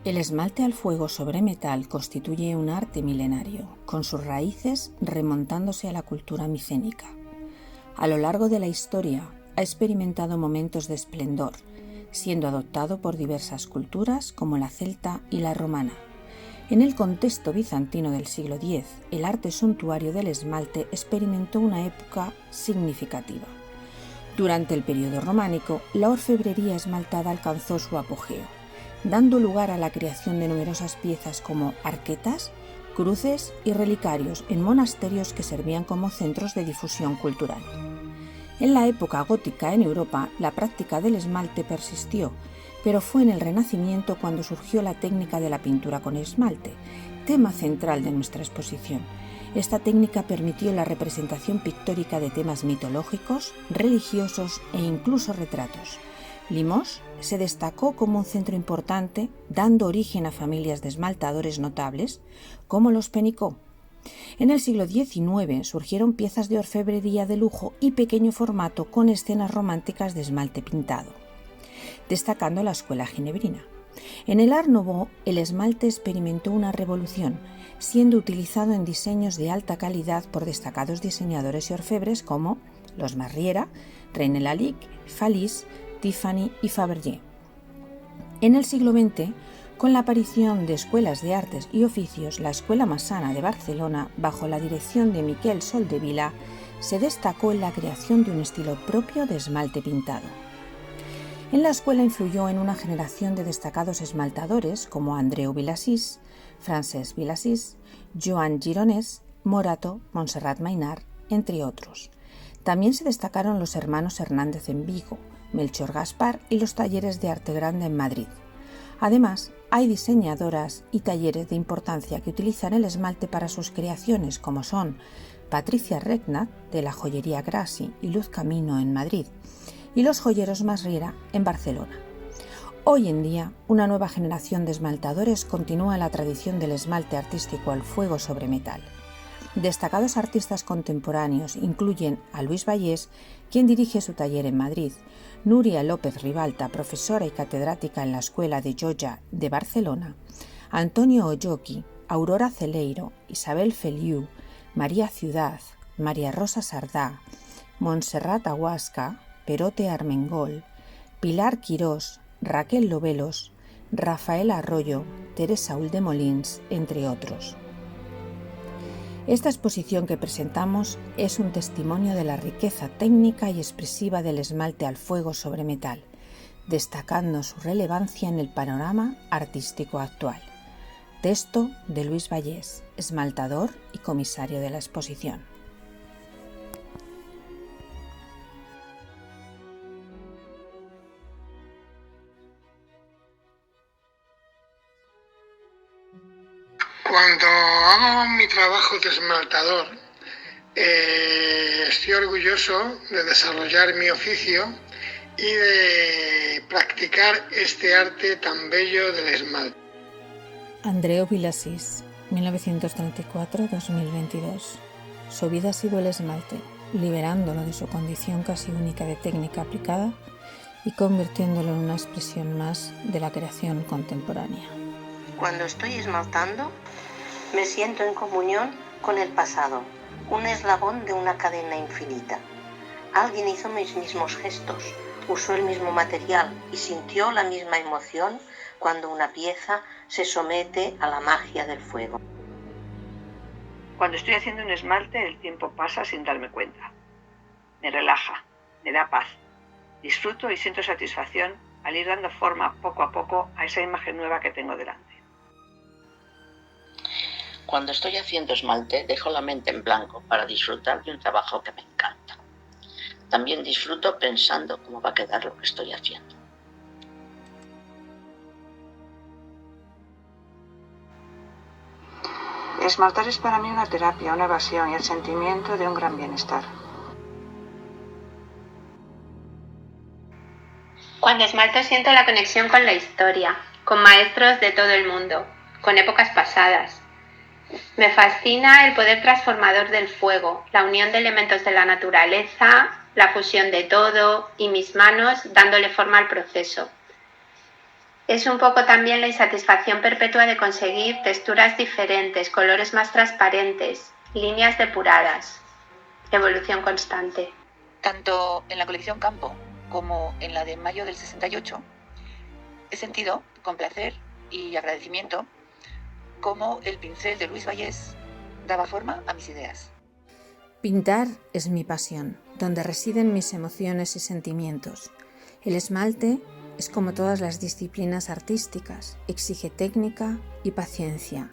El esmalte al fuego sobre metal constituye un arte milenario, con sus raíces remontándose a la cultura micénica. A lo largo de la historia ha experimentado momentos de esplendor, siendo adoptado por diversas culturas como la celta y la romana. En el contexto bizantino del siglo X, el arte suntuario del esmalte experimentó una época significativa. Durante el periodo románico, la orfebrería esmaltada alcanzó su apogeo, dando lugar a la creación de numerosas piezas como arquetas, cruces y relicarios en monasterios que servían como centros de difusión cultural. En la época gótica en Europa, la práctica del esmalte persistió, pero fue en el Renacimiento cuando surgió la técnica de la pintura con esmalte, tema central de nuestra exposición. Esta técnica permitió la representación pictórica de temas mitológicos, religiosos e incluso retratos. Limoges se destacó como un centro importante, dando origen a familias de esmaltadores notables, como los Penicot. En el siglo XIX surgieron piezas de orfebrería de lujo y pequeño formato con escenas románticas de esmalte pintado, destacando la escuela ginebrina. En el Art Nouveau, el esmalte experimentó una revolución, siendo utilizado en diseños de alta calidad por destacados diseñadores y orfebres como los Marriera, René Lalique, Fallis, Tiffany y Fabergé. En el siglo XX, con la aparición de escuelas de artes y oficios, la Escuela Massana de Barcelona, bajo la dirección de Miquel Soldevila, se destacó en la creación de un estilo propio de esmalte pintado. En la escuela influyó en una generación de destacados esmaltadores como Andreu Vilasís, Francesc Vilasís, Joan Gironès, Morato, Montserrat Maynard, entre otros. También se destacaron los hermanos Hernández en Vigo, Melchor Gaspar y los talleres de arte grande en Madrid. Además, hay diseñadoras y talleres de importancia que utilizan el esmalte para sus creaciones, como son Patricia Regnat, de la joyería Grassi y Luz Camino en Madrid, y los joyeros Masriera en Barcelona. Hoy en día, una nueva generación de esmaltadores continúa la tradición del esmalte artístico al fuego sobre metal. Destacados artistas contemporáneos incluyen a Luis Vallés, quien dirige su taller en Madrid, Núria López Ribalta, profesora y catedrática en la Escuela de Joya de Barcelona, Antonio Olloqui, Aurora Celeiro, Isabel Feliu, María Ciudad, María Rosa Sardá, Montserrat Aguasca, Perote Armengol, Pilar Quirós, Raquel Lobelos, Rafael Arroyo, Teresa Uldemolins, entre otros. Esta exposición que presentamos es un testimonio de la riqueza técnica y expresiva del esmalte al fuego sobre metal, destacando su relevancia en el panorama artístico actual. Texto de Luis Vallés, esmaltador y comisario de la exposición. Cuando hago mi trabajo de esmaltador, estoy orgulloso de desarrollar mi oficio y de practicar este arte tan bello del esmalte. Andreu Vilasís, 1934-2022. Su vida ha sido el esmalte, liberándolo de su condición casi única de técnica aplicada y convirtiéndolo en una expresión más de la creación contemporánea. Cuando estoy esmaltando, me siento en comunión con el pasado, un eslabón de una cadena infinita. Alguien hizo mis mismos gestos, usó el mismo material y sintió la misma emoción cuando una pieza se somete a la magia del fuego. Cuando estoy haciendo un esmalte, el tiempo pasa sin darme cuenta. Me relaja, me da paz. Disfruto y siento satisfacción al ir dando forma poco a poco a esa imagen nueva que tengo delante. Cuando estoy haciendo esmalte, dejo la mente en blanco para disfrutar de un trabajo que me encanta. También disfruto pensando cómo va a quedar lo que estoy haciendo. Esmaltar es para mí una terapia, una evasión y el sentimiento de un gran bienestar. Cuando esmalto siento la conexión con la historia, con maestros de todo el mundo, con épocas pasadas. Me fascina el poder transformador del fuego, la unión de elementos de la naturaleza, la fusión de todo y mis manos dándole forma al proceso. Es un poco también la insatisfacción perpetua de conseguir texturas diferentes, colores más transparentes, líneas depuradas. Evolución constante. Tanto en la colección Campo como en la de mayo del 68, he sentido con placer y agradecimiento cómo el pincel de Luis Vallés daba forma a mis ideas. Pintar es mi pasión, donde residen mis emociones y sentimientos. El esmalte es como todas las disciplinas artísticas, exige técnica y paciencia.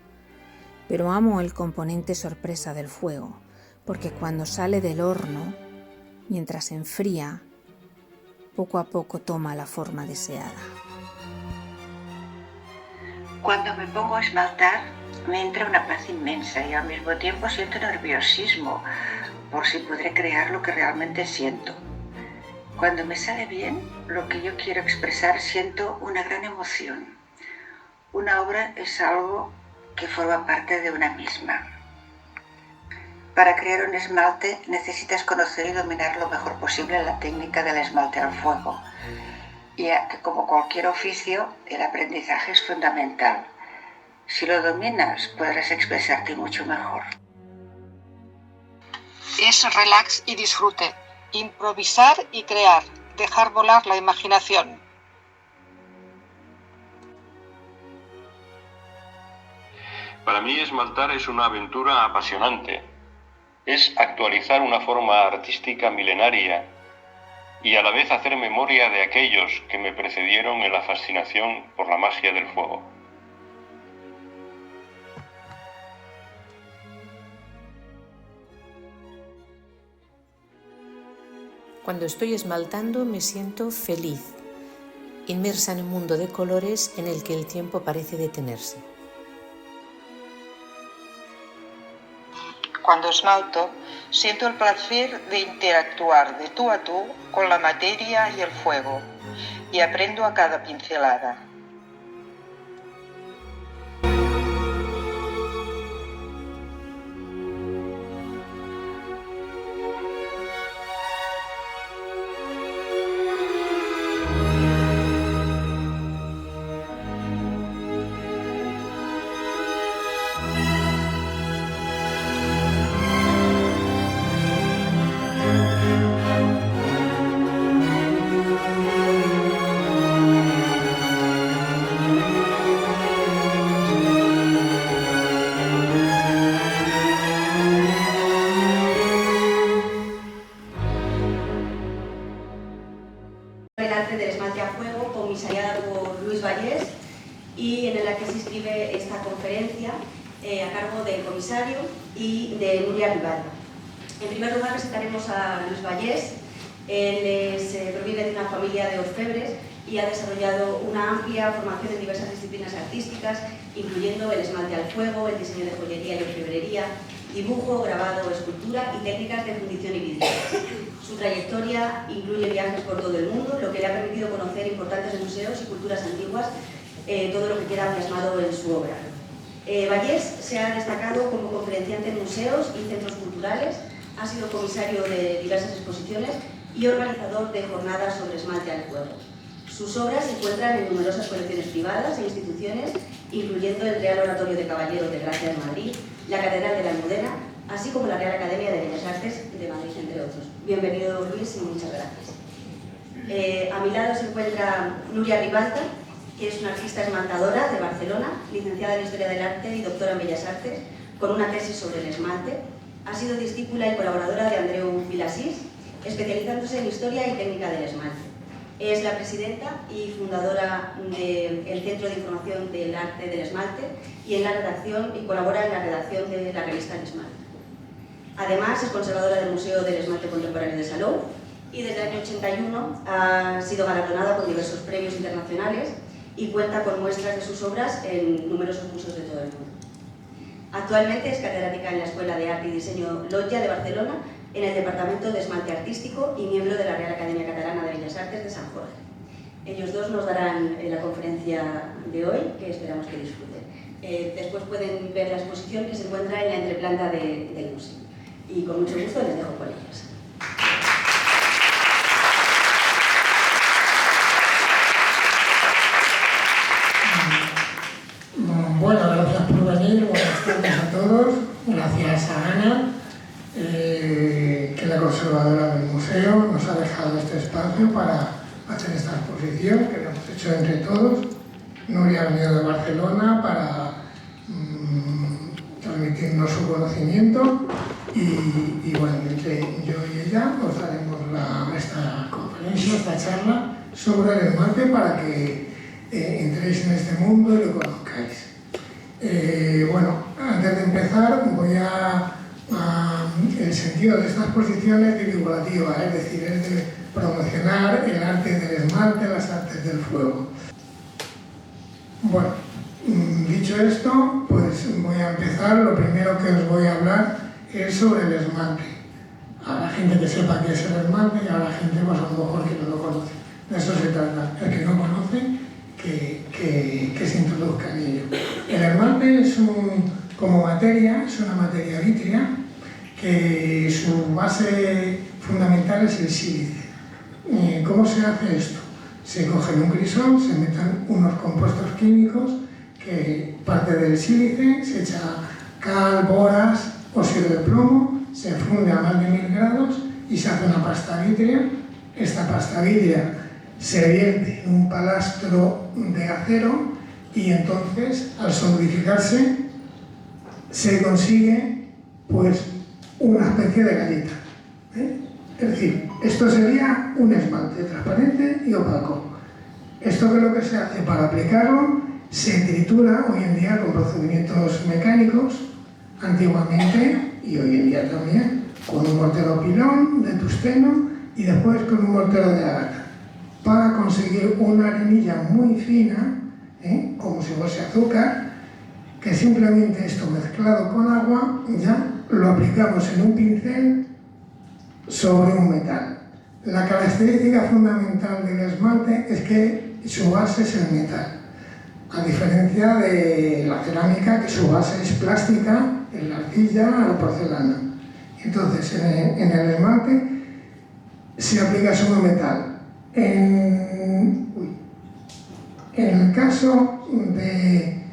Pero amo el componente sorpresa del fuego, porque cuando sale del horno, mientras se enfría, poco a poco toma la forma deseada. Cuando me pongo a esmaltar, me entra una paz inmensa y al mismo tiempo siento nerviosismo por si podré crear lo que realmente siento. Cuando me sale bien lo que yo quiero expresar, siento una gran emoción. Una obra es algo que forma parte de una misma. Para crear un esmalte necesitas conocer y dominar lo mejor posible la técnica del esmalte al fuego, ya que como cualquier oficio, el aprendizaje es fundamental. Si lo dominas, podrás expresarte mucho mejor. Es relax y disfrute, improvisar y crear, dejar volar la imaginación. Para mí esmaltar es una aventura apasionante. Es actualizar una forma artística milenaria y a la vez hacer memoria de aquellos que me precedieron en la fascinación por la magia del fuego. Cuando estoy esmaltando me siento feliz, inmersa en un mundo de colores en el que el tiempo parece detenerse. Cuando esmalto, siento el placer de interactuar de tú a tú con la materia y el fuego, y aprendo a cada pincelada. El arte del esmalte a fuego, comisariada por Luis Vallés, y en la que se inscribe esta conferencia a cargo del comisario y de Núria Ribalta. En primer lugar presentaremos a Luis Vallés. Él proviene de una familia de orfebres y ha desarrollado una amplia formación en diversas disciplinas artísticas, incluyendo el esmalte al fuego, el diseño de joyería y orfebrería, dibujo, grabado, escultura y técnicas de fundición y vidrio. Su trayectoria incluye viajes por todo el mundo, lo que le ha permitido conocer importantes museos y culturas antiguas, todo lo que queda plasmado en su obra. Vallés se ha destacado como conferenciante en museos y centros culturales, ha sido comisario de diversas exposiciones y organizador de jornadas sobre esmalte al fuego. Sus obras se encuentran en numerosas colecciones privadas e instituciones, incluyendo el Real Oratorio de Caballeros de Gracia de Madrid, la Catedral de la Almudena, así como la Real Academia de Bellas Artes de Madrid, entre otros. Bienvenido, Luis, y muchas gracias. A mi lado se encuentra Núria Ribalta, que es una artista esmaltadora de Barcelona, licenciada en Historia del Arte y doctora en Bellas Artes, con una tesis sobre el esmalte. Ha sido discípula y colaboradora de Andreu Vilasís, especializándose en Historia y Técnica del Esmalte. Es la presidenta y fundadora del Centro de Información del Arte del Esmalte y colabora en la redacción de la revista El Esmalte. Además, es conservadora del Museo del Esmalte Contemporáneo de Salou y desde el año 81 ha sido galardonada con diversos premios internacionales y cuenta con muestras de sus obras en numerosos museos de todo el mundo. Actualmente es catedrática en la Escuela de Arte y Diseño Lotja de Barcelona, en el Departamento de Esmalte Artístico y miembro de la Real Academia Catalana de Bellas Artes de San Jorge. Ellos dos nos darán la conferencia de hoy, que esperamos que disfruten. Después pueden ver la exposición que se encuentra en la entreplanta del museo. Y con mucho gusto les dejo con ellos. gracias a Ana, que es la conservadora del museo, nos ha dejado este espacio para hacer esta exposición que lo hemos hecho entre todos. Nuria ha venido de Barcelona para transmitirnos su conocimiento y bueno, entre yo y ella os haremos esta conferencia, esta charla sobre el esmalte para que entréis en este mundo y lo conozcáis. Bueno, antes de empezar voy el sentido de esta exposición es divulgativa, es decir, es de promocionar el arte del esmalte, las artes del fuego. Bueno, dicho esto, pues voy a empezar. Lo primero que os voy a hablar es sobre el esmalte. A la gente que sepa qué es el esmalte y a la gente pues a lo mejor que no lo conoce. De eso se trata. El que no conoce, que se introduzca en ello. El esmalte es como materia, es una materia vítrea que su base fundamental es el sílice. ¿Cómo se hace esto? Se coge un crisol, se meten unos compuestos químicos que parte del sílice, se echa cal, boras, óxido de plomo, se funde a más de 1000 grados y se hace una pasta vítrea. Esta pasta vítrea se vierte en un palastro de acero y entonces al solidificarse se consigue pues una especie de galleta. Es decir, esto sería un esmalte transparente y opaco. Esto que es lo que se hace para aplicarlo, se tritura hoy en día con procedimientos mecánicos, antiguamente y hoy en día también, con un mortero pilón de tusteno y después con un mortero de agata, para conseguir una arenilla muy fina, como si fuese azúcar, que simplemente esto mezclado con agua ya lo aplicamos en un pincel sobre un metal. La característica fundamental del esmalte es que su base es el metal, a diferencia de la cerámica, que su base es plástica, la arcilla o la porcelana. Entonces, en el esmalte se aplica solo metal. En el caso de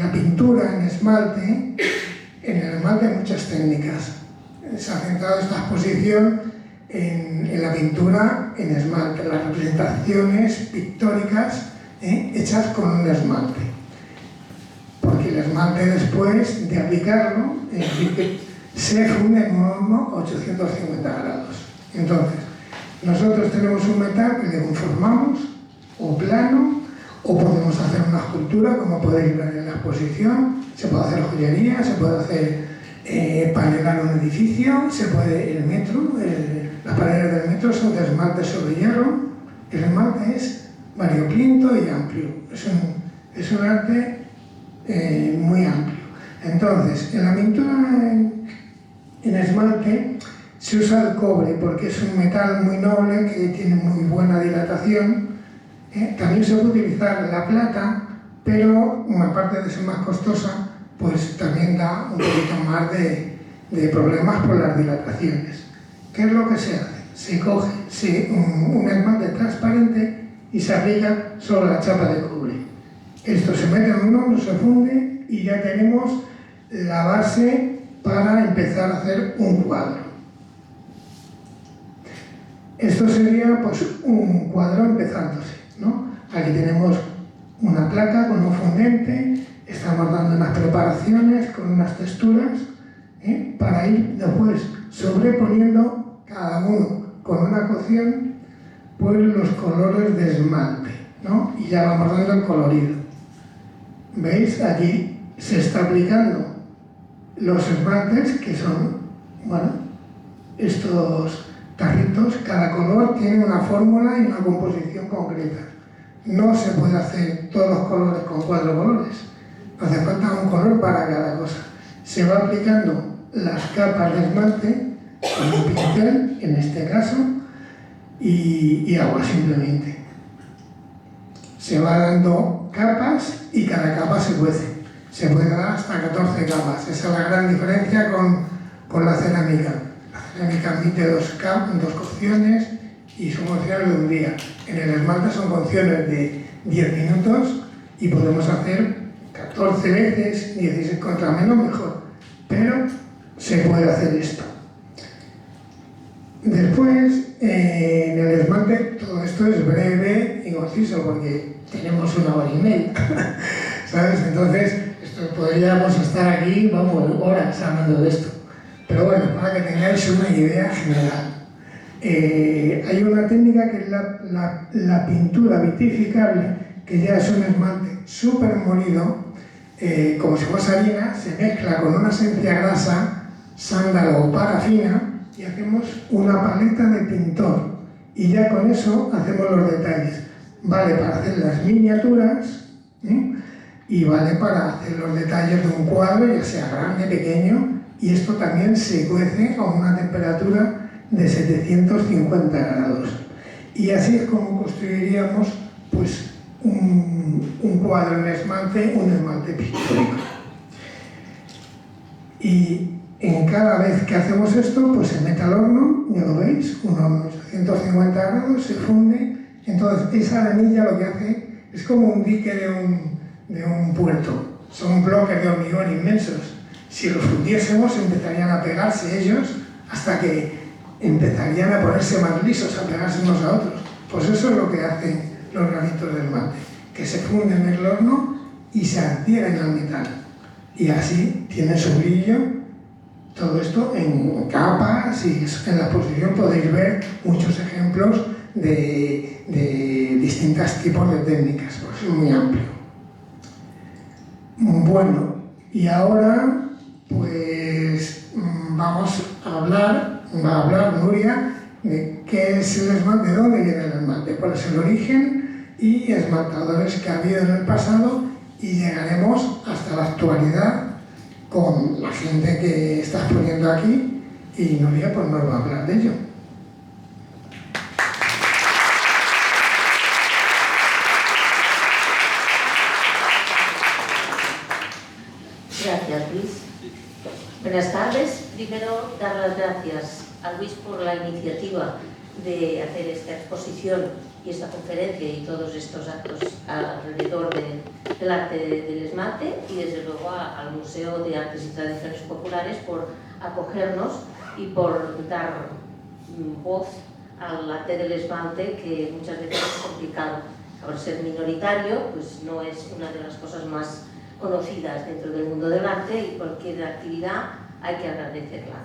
la pintura en esmalte, en el esmalte hay muchas técnicas. Se ha centrado esta exposición en la pintura en esmalte, las representaciones pictóricas hechas con un esmalte. Porque el esmalte, después de aplicarlo, se funde en un horno a 850 grados. Entonces, nosotros tenemos un metal que le conformamos, o plano, o podemos hacer una escultura, como podéis ver en la exposición. Se puede hacer joyería, se puede hacer panelar un edificio, se puede el metro, las paredes del metro son de esmalte sobre hierro. El esmalte es variopinto y amplio, es un arte muy amplio. Entonces, en la pintura en esmalte se usa el cobre porque es un metal muy noble que tiene muy buena dilatación. También se puede utilizar la plata, pero aparte de ser más costosa, pues también da un poquito más de problemas por las dilataciones. ¿Qué es lo que se hace? Se coge un esmalte transparente y se aplica sobre la chapa de cobre. Esto se mete en un horno, se funde y ya tenemos la base para empezar a hacer un cuadro. Esto sería pues un cuadro empezándose, ¿no? Aquí tenemos una placa con un fundente, estamos dando unas preparaciones con unas texturas para ir después sobreponiendo cada uno con una cocción pues los colores de esmalte, ¿no? Y ya vamos dando el colorido. ¿Veis? Aquí se está aplicando los esmaltes, que son, bueno, estos tarritos. Cada color tiene una fórmula y una composición concreta. No se puede hacer todos los colores con 4 colores. Hace falta un color para cada cosa. Se va aplicando las capas de esmalte con un pincel, en este caso, y agua simplemente. Se va dando capas y cada capa se cuece. Se puede dar hasta 14 capas. Esa es la gran diferencia con la cerámica. La cerámica admite dos cocciones y son cocciones de un día. En el esmalte son cocciones de 10 minutos y podemos hacer 14 veces, 16 contra menos mejor. Pero se puede hacer esto. Después, en el esmalte, todo esto es breve y conciso porque tenemos 1 hora y media, ¿sabes? Entonces, podríamos estar aquí, vamos, horas hablando de esto. Pero bueno, para que tengáis una idea general. Hay una técnica que es la pintura vitrificable, que ya es un esmalte súper molido, como si fuese harina, se mezcla con una esencia grasa, sándalo o parafina, y hacemos una paleta de pintor. Y ya con eso hacemos los detalles. Vale para hacer las miniaturas, y vale para hacer los detalles de un cuadro, ya sea grande, pequeño, y esto también se cuece a una temperatura de 750 grados. Y así es como construiríamos pues, un cuadro en esmalte, un esmalte pictórico. Y en cada vez que hacemos esto, pues se mete al horno, ya lo veis, un horno de 150 grados, se funde. Entonces esa arenilla lo que hace es como un dique de un puerto. Son bloques de hormigón inmensos. Si los fundiésemos empezarían a pegarse ellos hasta que empezarían a ponerse más lisos, a pegarse unos a otros. Pues eso es lo que hacen los granitos del esmalte, que se funden en el horno y se adhieren al metal. Y así tiene su brillo. Todo esto en capas, y en la exposición podéis ver muchos ejemplos de distintos tipos de técnicas, pues es muy amplio. Bueno, y ahora pues va a hablar Nuria de qué es el esmalte, de dónde viene el esmalte, cuál es el origen y esmaltadores que ha habido en el pasado, y llegaremos hasta la actualidad con la gente que estás poniendo aquí, y Nuria pues nos va a hablar de ello. Gracias, Luis. Buenas tardes. Primero, dar las gracias a Luis por la iniciativa de hacer esta exposición y esta conferencia y todos estos actos alrededor del arte del esmalte, y desde luego al Museo de Artes y Tradiciones Populares por acogernos y por dar voz al arte del esmalte, que muchas veces es complicado. Al ser minoritario, pues no es una de las cosas más conocidas dentro del mundo del arte, y cualquier actividad hay que agradecerla.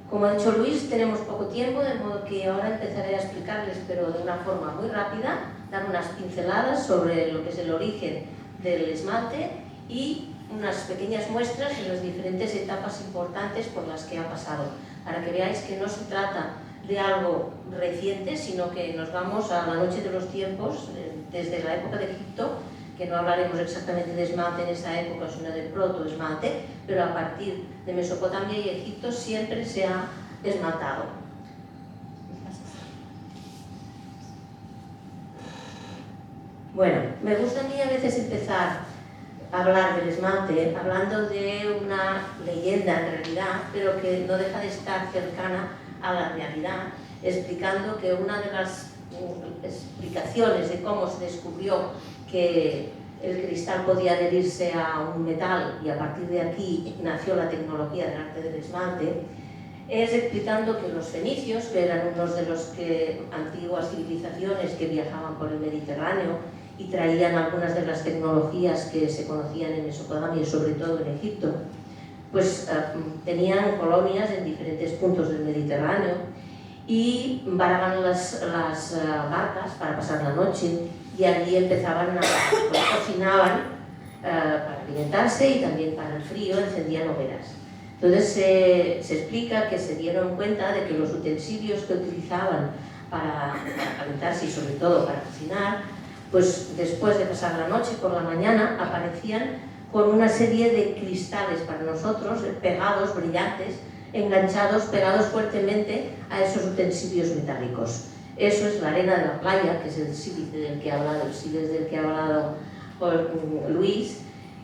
Como ha dicho Luis, tenemos poco tiempo, de modo que ahora empezaré a explicarles, pero de una forma muy rápida, dar unas pinceladas sobre lo que es el origen del esmalte y unas pequeñas muestras en las diferentes etapas importantes por las que ha pasado, para que veáis que no se trata de algo reciente, sino que nos vamos a la noche de los tiempos, desde la época de Egipto, que no hablaremos exactamente de esmalte en esa época, sino de protoesmalte, pero a partir de Mesopotamia y Egipto siempre se ha esmaltado. Bueno, me gusta a mí a veces empezar a hablar del esmalte hablando de una leyenda en realidad, pero que no deja de estar cercana a la realidad, explicando que una de las explicaciones de cómo se descubrió que el cristal podía adherirse a un metal, y a partir de aquí nació la tecnología del arte del esmalte, es explicando que los fenicios, que eran unos de los antiguas civilizaciones que viajaban por el Mediterráneo y traían algunas de las tecnologías que se conocían en Mesopotamia y sobre todo en Egipto, pues tenían colonias en diferentes puntos del Mediterráneo y varaban las barcas para pasar la noche, y allí empezaban cocinaban para alimentarse, y también para el frío encendían hogueras. Entonces se explica que se dieron cuenta de que los utensilios que utilizaban para calentarse y sobre todo para cocinar, pues después de pasar la noche, por la mañana aparecían con una serie de cristales para nosotros, pegados, brillantes, enganchados, pegados fuertemente a esos utensilios metálicos. Eso es la arena de la playa, que es el sílice del que ha hablado, Luis,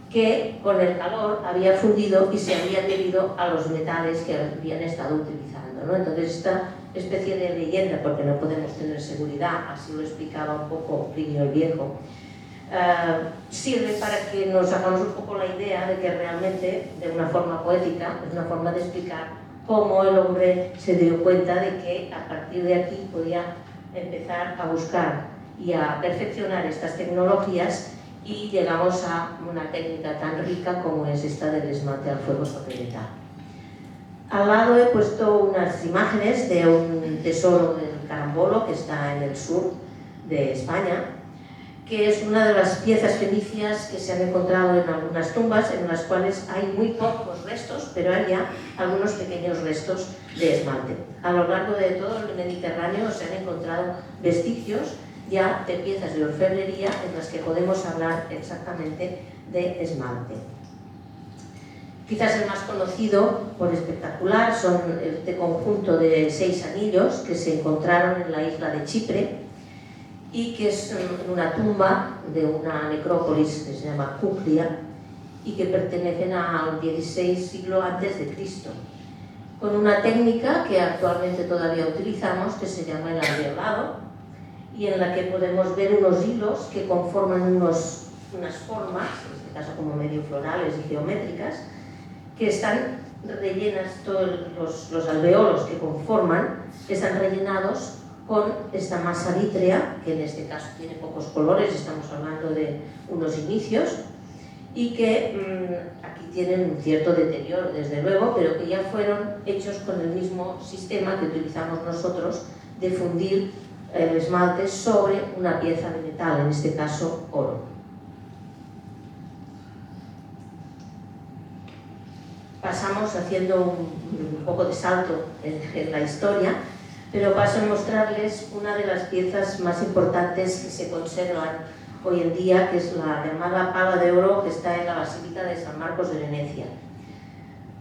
que con el calor había fundido y se había adherido a los metales que habían estado utilizando, ¿no? Entonces esta especie de leyenda, porque no podemos tener seguridad, así lo explicaba un poco Plinio el Viejo, sirve para que nos hagamos un poco la idea de que realmente, de una forma poética, es una forma de explicar cómo el hombre se dio cuenta de que a partir de aquí podía empezar a buscar y a perfeccionar estas tecnologías, y llegamos a una técnica tan rica como es esta del esmalte al fuego sobre metal. Al lado he puesto unas imágenes de un tesoro del Carambolo que está en el sur de España, que es una de las piezas fenicias que se han encontrado en algunas tumbas, en las cuales hay muy pocos restos, pero hay ya algunos pequeños restos de esmalte. A lo largo de todo el Mediterráneo se han encontrado vestigios ya de piezas de orfebrería en las que podemos hablar exactamente de esmalte. Quizás el más conocido por espectacular son este conjunto de 6 anillos que se encontraron en la isla de Chipre y que es en una tumba de una necrópolis que se llama Cúclia y que pertenecen al XVI siglo antes de Cristo, con una técnica que actualmente todavía utilizamos que se llama el alveolado, y en la que podemos ver unos hilos que conforman unas formas, en este caso como medio florales y geométricas, que están rellenas, todos los alveolos que conforman, están rellenados con esta masa vítrea, que en este caso tiene pocos colores, estamos hablando de unos inicios, y que aquí tienen un cierto deterioro, desde luego, pero que ya fueron hechos con el mismo sistema que utilizamos nosotros de fundir el esmalte sobre una pieza de metal, en este caso oro. Pasamos haciendo un poco de salto en la historia, pero paso a mostrarles una de las piezas más importantes que se conservan hoy en día, que es la llamada pala de oro que está en la Basílica de San Marcos de Venecia.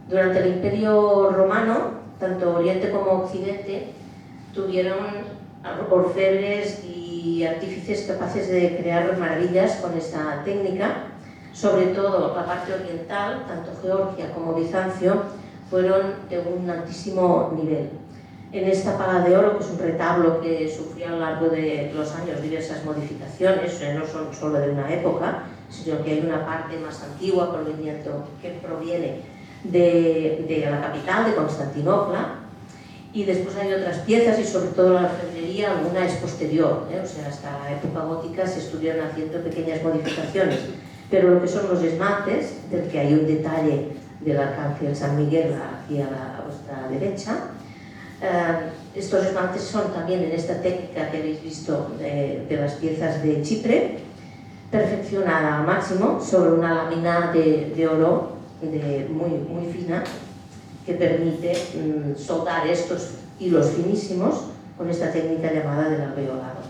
Durante el Imperio Romano, tanto Oriente como Occidente tuvieron orfebres y artífices capaces de crear maravillas con esta técnica. Sobre todo la parte oriental, tanto Georgia como Bizancio, fueron de un altísimo nivel. En esta pala de oro, que es un retablo que sufrió a lo largo de los años diversas modificaciones, no son solo de una época, sino que hay una parte más antigua proveniente, que proviene de la capital, de Constantinopla, y después hay otras piezas, y sobre todo la orfebrería, alguna es posterior, o sea, hasta la época gótica se estuvieron haciendo pequeñas modificaciones, pero lo que son los esmaltes, del que hay un detalle del Arcángel San Miguel aquí a vuestra derecha, estos esmaltes son también en esta técnica que habéis visto de las piezas de Chipre, perfeccionada al máximo sobre una lámina de oro muy fina, que permite soldar estos hilos finísimos con esta técnica llamada del alveolado.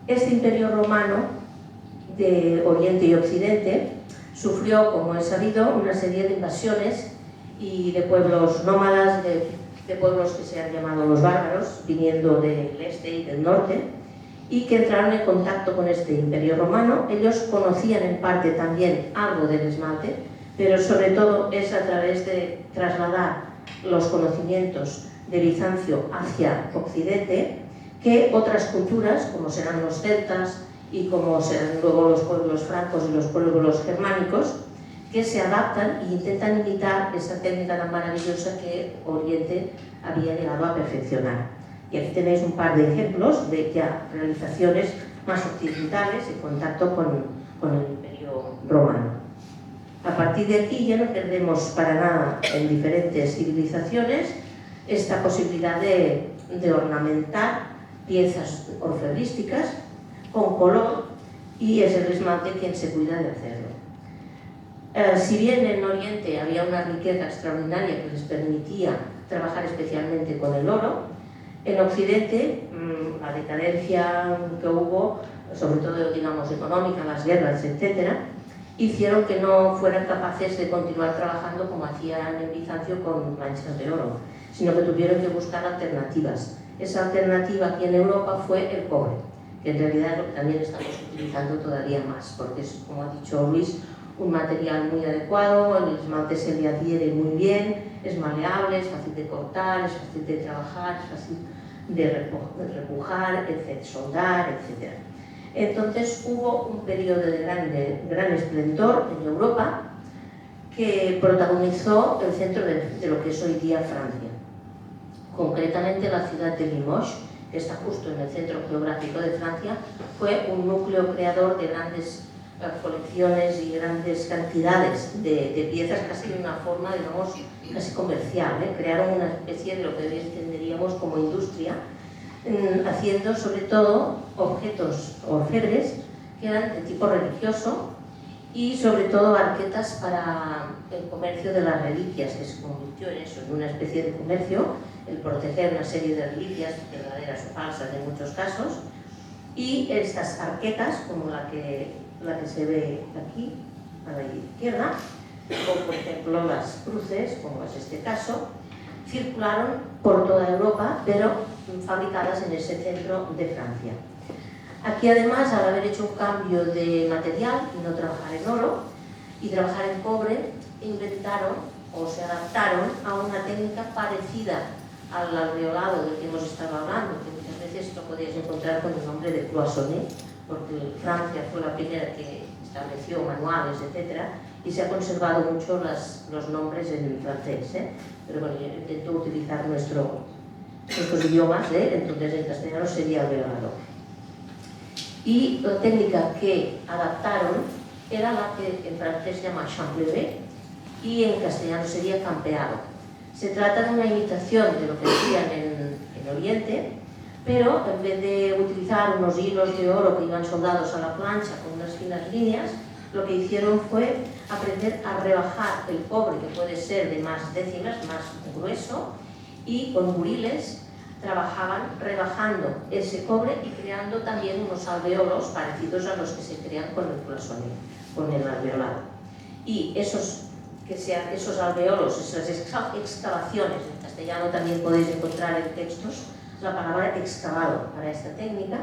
Este imperio romano de Oriente y Occidente sufrió, como es sabido, una serie de invasiones y de pueblos nómadas, de pueblos que se han llamado los bárbaros, viniendo del este y del norte, y que entraron en contacto con este imperio romano. Ellos conocían en parte también algo del esmalte, pero sobre todo es a través de trasladar los conocimientos de Bizancio hacia Occidente que otras culturas, como serán los celtas y como serán luego los pueblos francos y los pueblos germánicos, que se adaptan e intentan imitar esa técnica tan maravillosa que Oriente había llegado a perfeccionar. Y aquí tenéis un par de ejemplos de ya realizaciones más occidentales en contacto con el Imperio Romano. A partir de aquí ya no perdemos para nada en diferentes civilizaciones esta posibilidad de ornamentar piezas orfebrísticas con color, y es el esmalte quien se cuida de hacerlo. Si bien en Oriente había una riqueza extraordinaria que les permitía trabajar especialmente con el oro, en Occidente la decadencia que hubo, sobre todo digamos económica, las guerras, etcétera, hicieron que no fueran capaces de continuar trabajando como hacían en Bizancio con manchas de oro, sino que tuvieron que buscar alternativas. Esa alternativa aquí en Europa fue el cobre, que en realidad también estamos utilizando todavía más, porque es, como ha dicho Luis, un material muy adecuado, el esmalte se le adhiere muy bien, es maleable, es fácil de cortar, es fácil de trabajar, es fácil de repujar, soldar, etc. Entonces hubo un periodo de gran esplendor en Europa que protagonizó el centro de lo que es hoy día Francia. Concretamente la ciudad de Limoges, que está justo en el centro geográfico de Francia, fue un núcleo creador de grandes colecciones y grandes cantidades de piezas, casi de una forma, digamos, casi comercial, ¿eh? Crearon una especie de lo que hoy entenderíamos como industria, haciendo sobre todo objetos orfebres que eran de tipo religioso y sobre todo arquetas para el comercio de las reliquias, que se convirtió en eso, en una especie de comercio, el proteger una serie de reliquias, verdaderas o falsas en muchos casos, y estas arquetas, como la que se ve aquí, a la izquierda, o por ejemplo las cruces, como es este caso, circularon por toda Europa, pero fabricadas en ese centro de Francia. Aquí además, al haber hecho un cambio de material y no trabajar en oro y trabajar en cobre, inventaron o se adaptaron a una técnica parecida al alveolado del que hemos estado hablando, que muchas veces lo podéis encontrar con el nombre de cloisonné, porque Francia fue la primera que estableció manuales, etc., y se ha conservado mucho los nombres en francés, ¿eh? Pero bueno, yo intento utilizar nuestros idiomas, ¿eh? Entonces en castellano sería alveolado. Y la técnica que adaptaron era la que en francés se llama champlevé y en castellano sería campeado. Se trata de una imitación de lo que hacían en Oriente, pero en vez de utilizar unos hilos de oro que iban soldados a la plancha con unas finas líneas, lo que hicieron fue aprender a rebajar el cobre, que puede ser de más décimas, más grueso, y con buriles trabajaban rebajando ese cobre y creando también unos alveolos parecidos a los que se crean con el cloisonné, con el alveolado. Y esos alveolos, esas excavaciones, en castellano también podéis encontrar en textos la palabra excavado para esta técnica,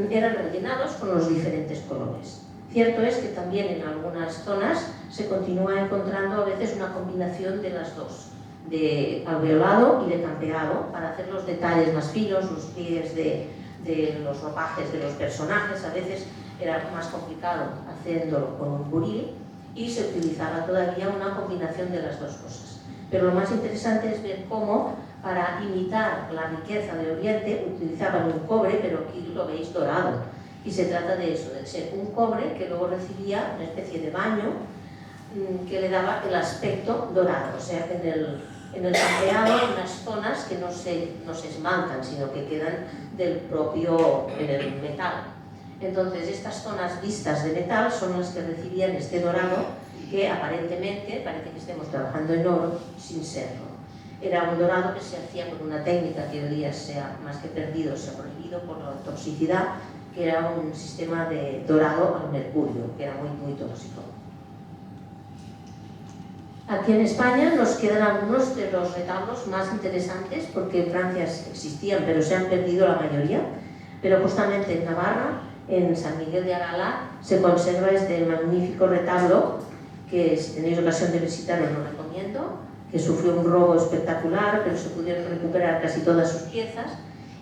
eran rellenados con los diferentes colores. Cierto es que también en algunas zonas se continúa encontrando a veces una combinación de las dos, de alveolado y de campeado, para hacer los detalles más finos, los pliegues de los ropajes de los personajes. A veces era más complicado haciéndolo con un buril y se utilizaba todavía una combinación de las dos cosas. Pero lo más interesante es ver cómo, para imitar la riqueza de Oriente, utilizaban un cobre, pero aquí lo veis dorado. Y se trata de eso, de ser un cobre que luego recibía una especie de baño que le daba el aspecto dorado. O sea, que en el campeado hay unas zonas que no se esmaltan, sino que quedan en el metal. Entonces, estas zonas vistas de metal son las que recibían este dorado, que aparentemente parece que estemos trabajando en oro sin serlo. Era un dorado que se hacía con una técnica que hoy día sea más que perdido, se ha prohibido por la toxicidad, que era un sistema de dorado al mercurio, que era muy, muy tóxico. Aquí en España nos quedan algunos de los retablos más interesantes, porque en Francia existían, pero se han perdido la mayoría. Pero justamente en Navarra, en San Miguel de Agalá, se conserva este magnífico retablo, que si tenéis ocasión de visitarlo os lo recomiendo, que sufrió un robo espectacular, pero se pudieron recuperar casi todas sus piezas,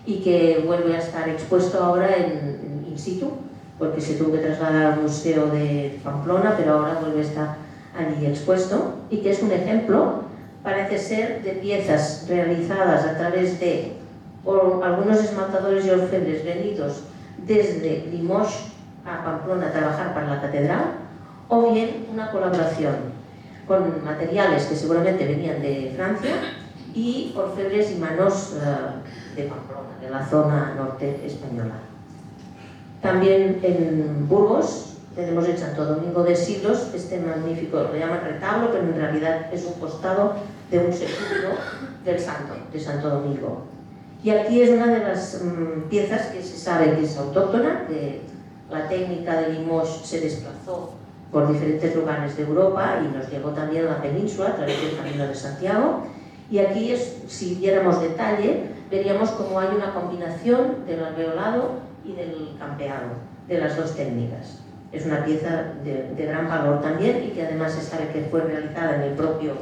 y que vuelve a estar expuesto ahora in situ, porque se tuvo que trasladar al Museo de Pamplona, pero ahora vuelve a estar allí expuesto, y que es un ejemplo, parece ser, de piezas realizadas a través de algunos esmaltadores y orfebres venidos desde Limoges a Pamplona a trabajar para la catedral, o bien una colaboración con materiales que seguramente venían de Francia y orfebres y manos de Pamplona, de la zona norte española. También en Burgos tenemos en Santo Domingo de Silos este magnífico, lo llaman retablo, pero en realidad es un costado de un sepulcro del santo, de Santo Domingo. Y aquí es una de las piezas que se sabe que es autóctona, que la técnica de Limoges se desplazó por diferentes lugares de Europa y nos llegó también a la península a través del Camino de Santiago. Y aquí, si viéramos detalle, veríamos cómo hay una combinación del alveolado y del campeado, de las dos técnicas. Es una pieza de gran valor también, y que además se sabe que fue realizada en el propio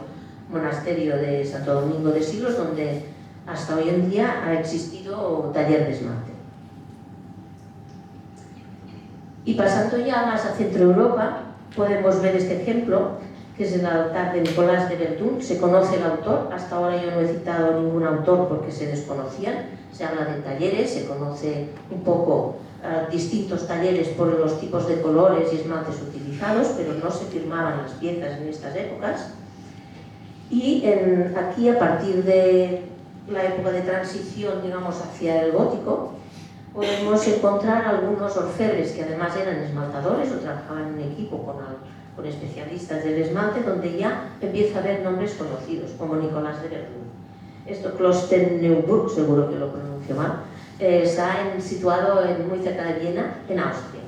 monasterio de Santo Domingo de Silos, donde hasta hoy en día ha existido taller de esmalte. Y pasando ya más a Centro Europa, podemos ver este ejemplo, que es el altar de Nicolás de Verdun. Se conoce el autor, hasta ahora yo no he citado ningún autor porque se desconocían. Se habla de talleres, se conoce un poco distintos talleres por los tipos de colores y esmaltes utilizados, pero no se firmaban las piezas en estas épocas. Y aquí, a partir de la época de transición, digamos, hacia el gótico, podemos encontrar algunos orfebres que además eran esmaltadores o trabajaban en equipo con especialistas del esmalte, donde ya empieza a haber nombres conocidos, como Nicolás de Verdun. Esto, Klosterneuburg, seguro que lo pronuncio mal, está situado muy cerca de Viena, en Austria.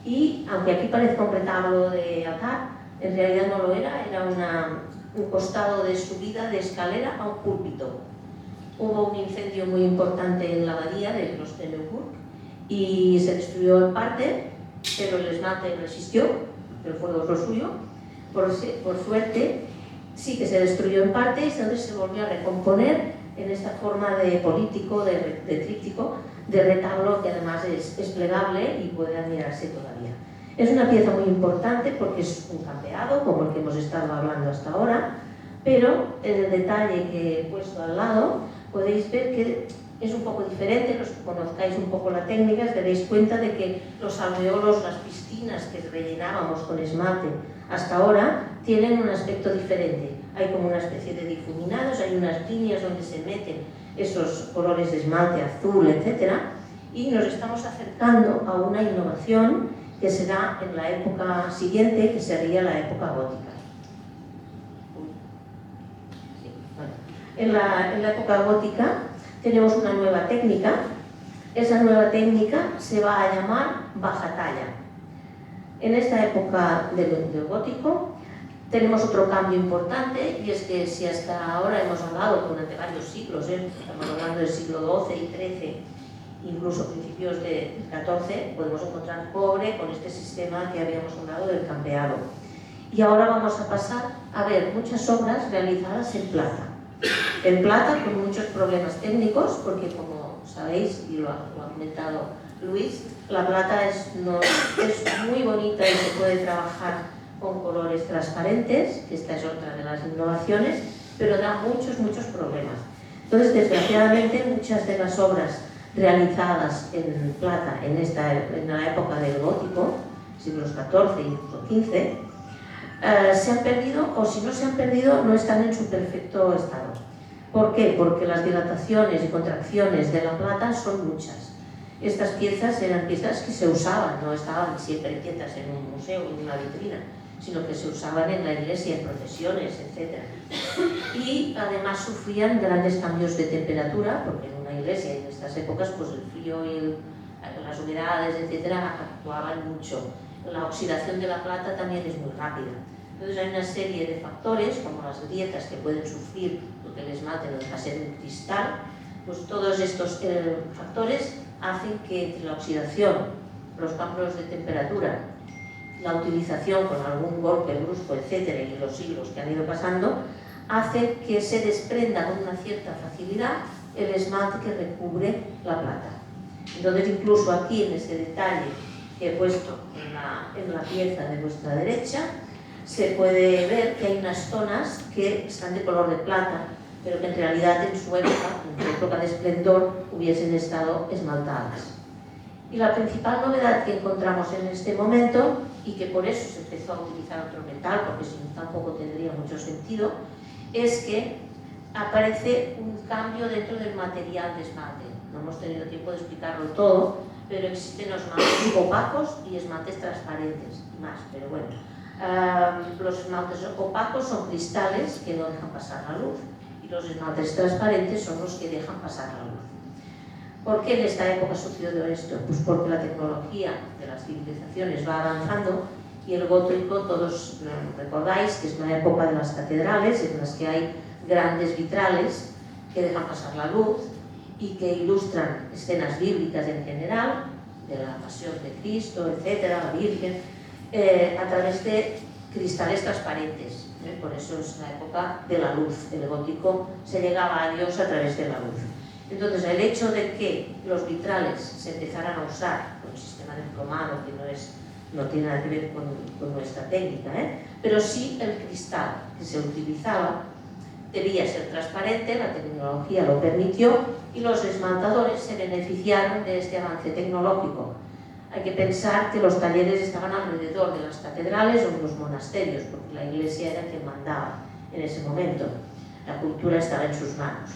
Y aunque aquí parezca un retablo de altar, en realidad no lo era, era un costado de subida de escalera a un púlpito. Hubo un incendio muy importante en la abadía de Klosterneuburg y se destruyó en parte, pero el esmalte resistió, el fuego es lo suyo. Por suerte, sí que se destruyó en parte y entonces se volvió a recomponer en esta forma de político, de tríptico, de retablo que además es plegable y puede admirarse todavía. Es una pieza muy importante porque es un campeado, como el que hemos estado hablando hasta ahora, pero en el detalle que he puesto al lado podéis ver que es un poco diferente. Los que conozcáis un poco la técnica os daréis cuenta de que los alveolos, las piscinas que rellenábamos con esmalte hasta ahora, tienen un aspecto diferente. Hay como una especie de difuminados, hay unas líneas donde se meten esos colores de esmalte azul, etc. Y nos estamos acercando a una innovación que será en la época siguiente, que sería la época gótica. En la época gótica tenemos una nueva técnica. Esa nueva técnica se va a llamar baja talla. En esta época del gótico tenemos otro cambio importante, y es que si hasta ahora hemos hablado durante varios siglos, estamos hablando del siglo XII y XIII, incluso principios del XIV, podemos encontrar cobre con este sistema que habíamos hablado del campeado. Y ahora vamos a pasar a ver muchas obras realizadas en plata. En plata, con muchos problemas técnicos, porque como sabéis, y lo ha comentado Luis, la plata es muy bonita y se puede trabajar con colores transparentes, que esta es otra de las innovaciones, pero da muchos problemas. Entonces, desgraciadamente, muchas de las obras realizadas en plata en la época del gótico, siglos XIV y incluso XV, se han perdido, o si no se han perdido, no están en su perfecto estado. ¿Por qué? Porque las dilataciones y contracciones de la plata son muchas. Estas piezas eran piezas que se usaban, no estaban siempre quietas en un museo o en una vitrina, sino que se usaban en la iglesia, en procesiones, etc. Y además sufrían grandes cambios de temperatura, porque en una iglesia en estas épocas pues el frío y las humedades, etc., actuaban mucho. La oxidación de la plata también es muy rápida. Entonces hay una serie de factores, como las grietas que pueden sufrir porque el esmalte no deja ser un cristal, pues todos estos factores hacen que entre la oxidación, los cambios de temperatura, la utilización con algún golpe brusco, etcétera, y los siglos que han ido pasando, hace que se desprenda con una cierta facilidad el esmalte que recubre la plata. Entonces, incluso aquí en este detalle que he puesto en la pieza de vuestra derecha, se puede ver que hay unas zonas que están de color de plata, pero que en realidad en su época de esplendor, hubiesen estado esmaltadas. Y la principal novedad que encontramos en este momento, y que por eso se empezó a utilizar otro metal, porque si no tampoco tendría mucho sentido, es que aparece un cambio dentro del material de esmalte. No hemos tenido tiempo de explicarlo todo, pero existen los esmaltes opacos y esmaltes transparentes, y más, pero bueno. Los esmaltes opacos son cristales que no dejan pasar la luz, y los esmaltes transparentes son los que dejan pasar la luz. ¿Por qué en esta época sucedió esto? Pues porque la tecnología de las civilizaciones va avanzando, y el gótico, todos recordáis que es una época de las catedrales en las que hay grandes vitrales que dejan pasar la luz y que ilustran escenas bíblicas en general, de la pasión de Cristo, etcétera, la Virgen, a través de cristales transparentes. Por eso es la época de la luz. El gótico se llegaba a Dios a través de la luz. Entonces, el hecho de que los vitrales se empezaran a usar con el sistema de cromado, que no tiene nada que ver con nuestra técnica, pero sí el cristal que se utilizaba debía ser transparente, la tecnología lo permitió y los esmaltadores se beneficiaron de este avance tecnológico. Hay que pensar que los talleres estaban alrededor de las catedrales o de los monasterios, porque la iglesia era quien mandaba en ese momento. La cultura estaba en sus manos,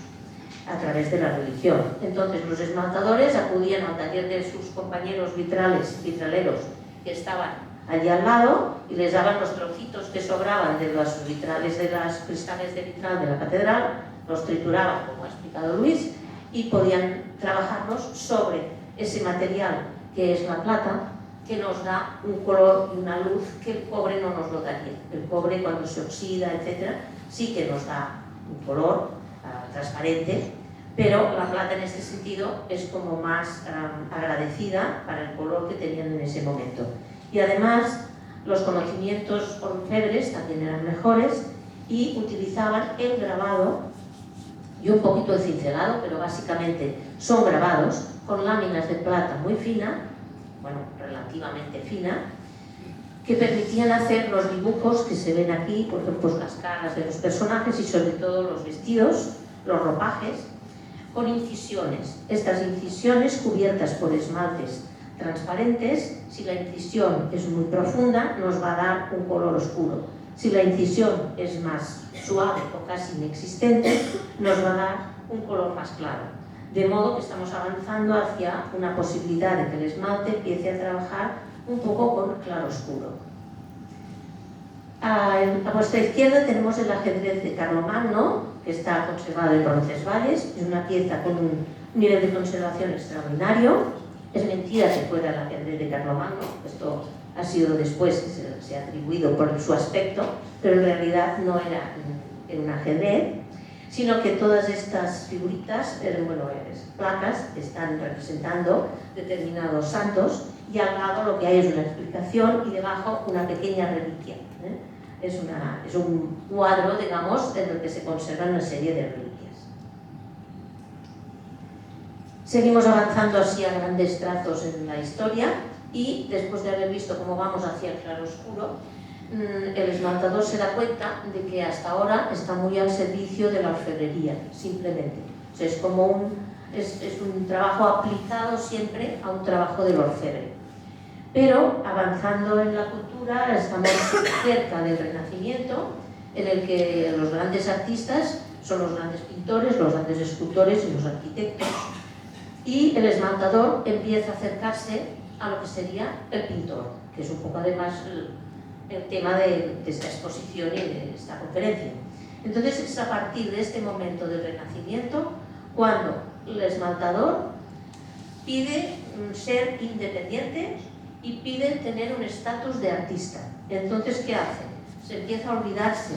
a través de la religión. Entonces los esmaltadores acudían al taller de sus compañeros vitraleros que estaban allí al lado y les daban los trocitos que sobraban de los vitrales, de los cristales de vitral de la catedral, los trituraban, como ha explicado Luis, y podían trabajarlos sobre ese material que es la plata, que nos da un color y una luz que el cobre no nos lo daría. El cobre, cuando se oxida, etc., sí que nos da un color transparente, pero la plata en este sentido es como más agradecida para el color que tenían en ese momento. Y además, los conocimientos orfebres también eran mejores y utilizaban el grabado y un poquito el cincelado, pero básicamente son grabados con láminas de plata muy fina, bueno, relativamente fina, que permitían hacer los dibujos que se ven aquí, por ejemplo, las caras de los personajes y sobre todo los vestidos, los ropajes, con incisiones. Estas incisiones cubiertas por esmaltes transparentes, si la incisión es muy profunda, nos va a dar un color oscuro. Si la incisión es más suave o casi inexistente, nos va a dar un color más claro. De modo que estamos avanzando hacia una posibilidad de que el esmalte empiece a trabajar un poco con claroscuro. A vuestra izquierda tenemos el ajedrez de Carlomagno, que está conservado en Roncesvalles. Es una pieza con un nivel de conservación extraordinario. Es mentira que fuera el ajedrez de Carlomagno, esto ha sido después que se ha atribuido por su aspecto, pero en realidad no era un ajedrez, sino que todas estas figuritas, placas, están representando determinados santos y al lado lo que hay es una explicación y debajo una pequeña reliquia. Es un cuadro, digamos, en el que se conservan una serie de reliquias. Seguimos avanzando así a grandes trazos en la historia y después de haber visto cómo vamos hacia el claroscuro, el esmaltador se da cuenta de que hasta ahora está muy al servicio de la orfebrería, simplemente. O sea, es como es un trabajo aplicado siempre a un trabajo del orfebre. Pero avanzando en la cultura estamos cerca del Renacimiento, en el que los grandes artistas son los grandes pintores, los grandes escultores y los arquitectos. Y el esmaltador empieza a acercarse a lo que sería el pintor, que es un poco además el tema de esta exposición y de esta conferencia. Entonces es a partir de este momento del Renacimiento cuando el esmaltador pide ser independiente y pide tener un estatus de artista. Entonces, ¿qué hace? Se empieza a olvidarse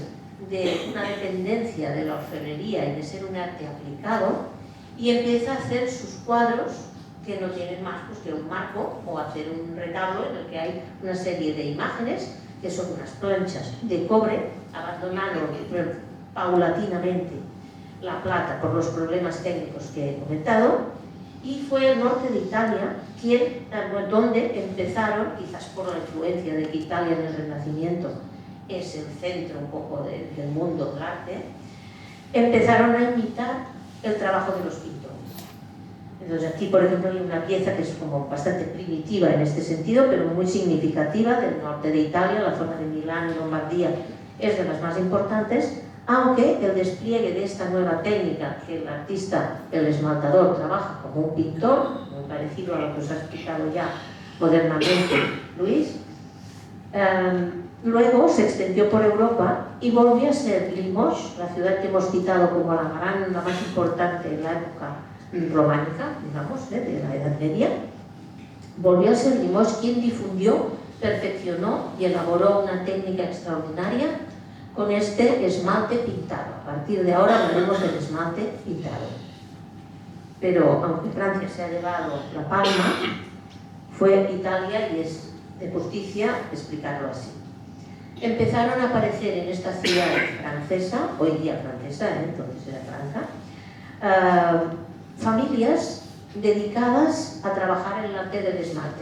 de una dependencia de la orfebrería y de ser un arte aplicado y empieza a hacer sus cuadros que no tienen más pues, que un marco o hacer un retablo en el que hay una serie de imágenes que son unas planchas de cobre, abandonando paulatinamente la plata por los problemas técnicos que he comentado, y fue el norte de Italia donde empezaron, quizás por la influencia de que Italia en el Renacimiento es el centro un poco del mundo del arte, empezaron a imitar el trabajo de los pintores. Entonces aquí, por ejemplo, hay una pieza que es como bastante primitiva en este sentido, pero muy significativa del norte de Italia, la zona de Milán y Lombardía es de las más importantes, aunque el despliegue de esta nueva técnica que el artista, el esmaltador, trabaja como un pintor, muy parecido a lo que os ha explicado ya modernamente Luis, luego se extendió por Europa y volvió a ser Limoges, la ciudad que hemos citado como la más importante en la época románica, digamos, de la Edad Media, volvió a ser Limoges quien difundió, perfeccionó y elaboró una técnica extraordinaria con este esmalte pintado. A partir de ahora hablaremos del esmalte pintado. Pero aunque Francia se ha llevado la palma, fue Italia y es de justicia explicarlo así. empezaron a aparecer en esta ciudad francesa, hoy día francesa, entonces era Francia, familias dedicadas a trabajar en el arte del esmalte.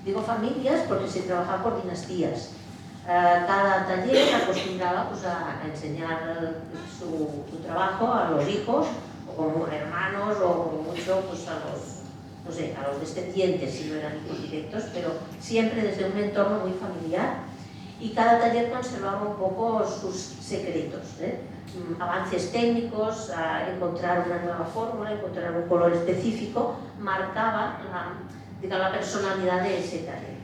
Digo familias porque se trabajaba por dinastías. Cada taller acostumbraba pues, a enseñar su trabajo a los hijos, o como hermanos, o como mucho pues, a los descendientes, si no eran hijos directos, pero siempre desde un entorno muy familiar. Y cada taller conservaba un poco sus secretos, avances técnicos, encontrar una nueva fórmula, encontrar un color específico, marcaba la personalidad de ese taller.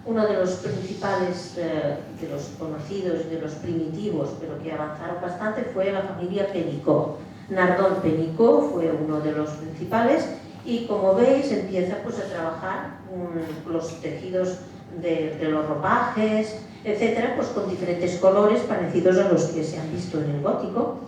Uno de los principales, de los conocidos, de los primitivos, pero que avanzaron bastante, fue la familia Pénicaud. Nardon Pénicaud fue uno de los principales y, como veis, empieza pues, a trabajar los tejidos de los ropajes, etcétera, pues con diferentes colores parecidos a los que se han visto en el gótico,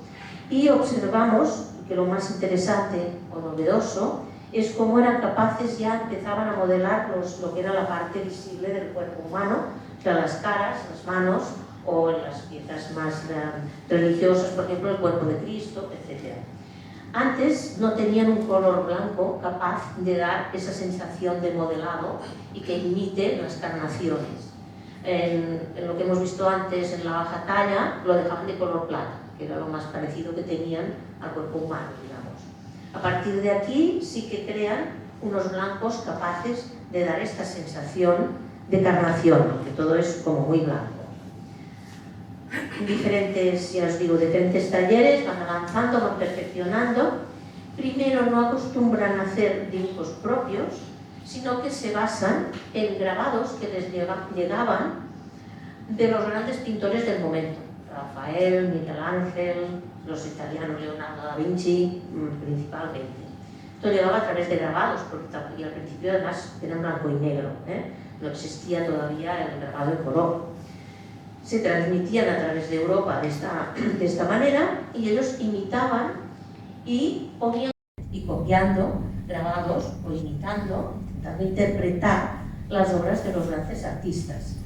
y observamos que lo más interesante o novedoso es cómo eran capaces, ya empezaban a modelar lo que era la parte visible del cuerpo humano, o sea, las caras, las manos, o las piezas más religiosas, por ejemplo, el cuerpo de Cristo, etcétera. Antes no tenían un color blanco capaz de dar esa sensación de modelado y que imite las carnaciones. En lo que hemos visto antes en la baja talla, lo dejaban de color plata, que era lo más parecido que tenían al cuerpo humano, digamos. A partir de aquí sí que crean unos blancos capaces de dar esta sensación de carnación, aunque todo es como muy blanco. Diferentes, ya os digo, diferentes talleres van avanzando, van perfeccionando. Primero no acostumbran a hacer dibujos propios, sino que se basan en grabados que les llegaban de los grandes pintores del momento. Rafael, Miguel Ángel, los italianos, Leonardo da Vinci, principalmente. Esto llegaba a través de grabados, porque al principio además era en blanco y negro, no existía todavía el grabado en color. Se transmitían a través de Europa de esta manera, y ellos imitaban y ponían y copiando grabados o imitando, intentando interpretar las obras de los grandes artistas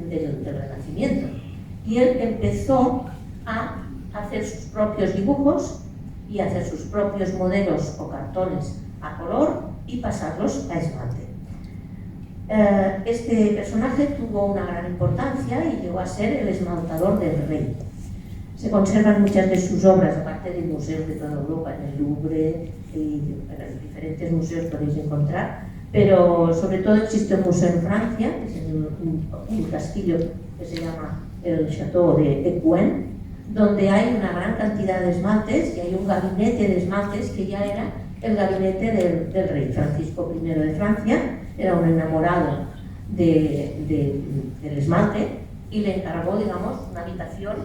del Renacimiento. Y él empezó a hacer sus propios dibujos y hacer sus propios modelos o cartones a color y pasarlos a esmalte. Este personaje tuvo una gran importancia y llegó a ser el esmaltador del rey. Se conservan muchas de sus obras, aparte de museos de toda Europa, en el Louvre y en diferentes museos podéis encontrar, pero sobre todo existe un museo en Francia, que es un castillo que se llama el Château de Écouen, donde hay una gran cantidad de esmaltes y hay un gabinete de esmaltes que ya era el gabinete del rey Francisco I de Francia. Era un enamorado del esmalte y le encargó, digamos, una habitación,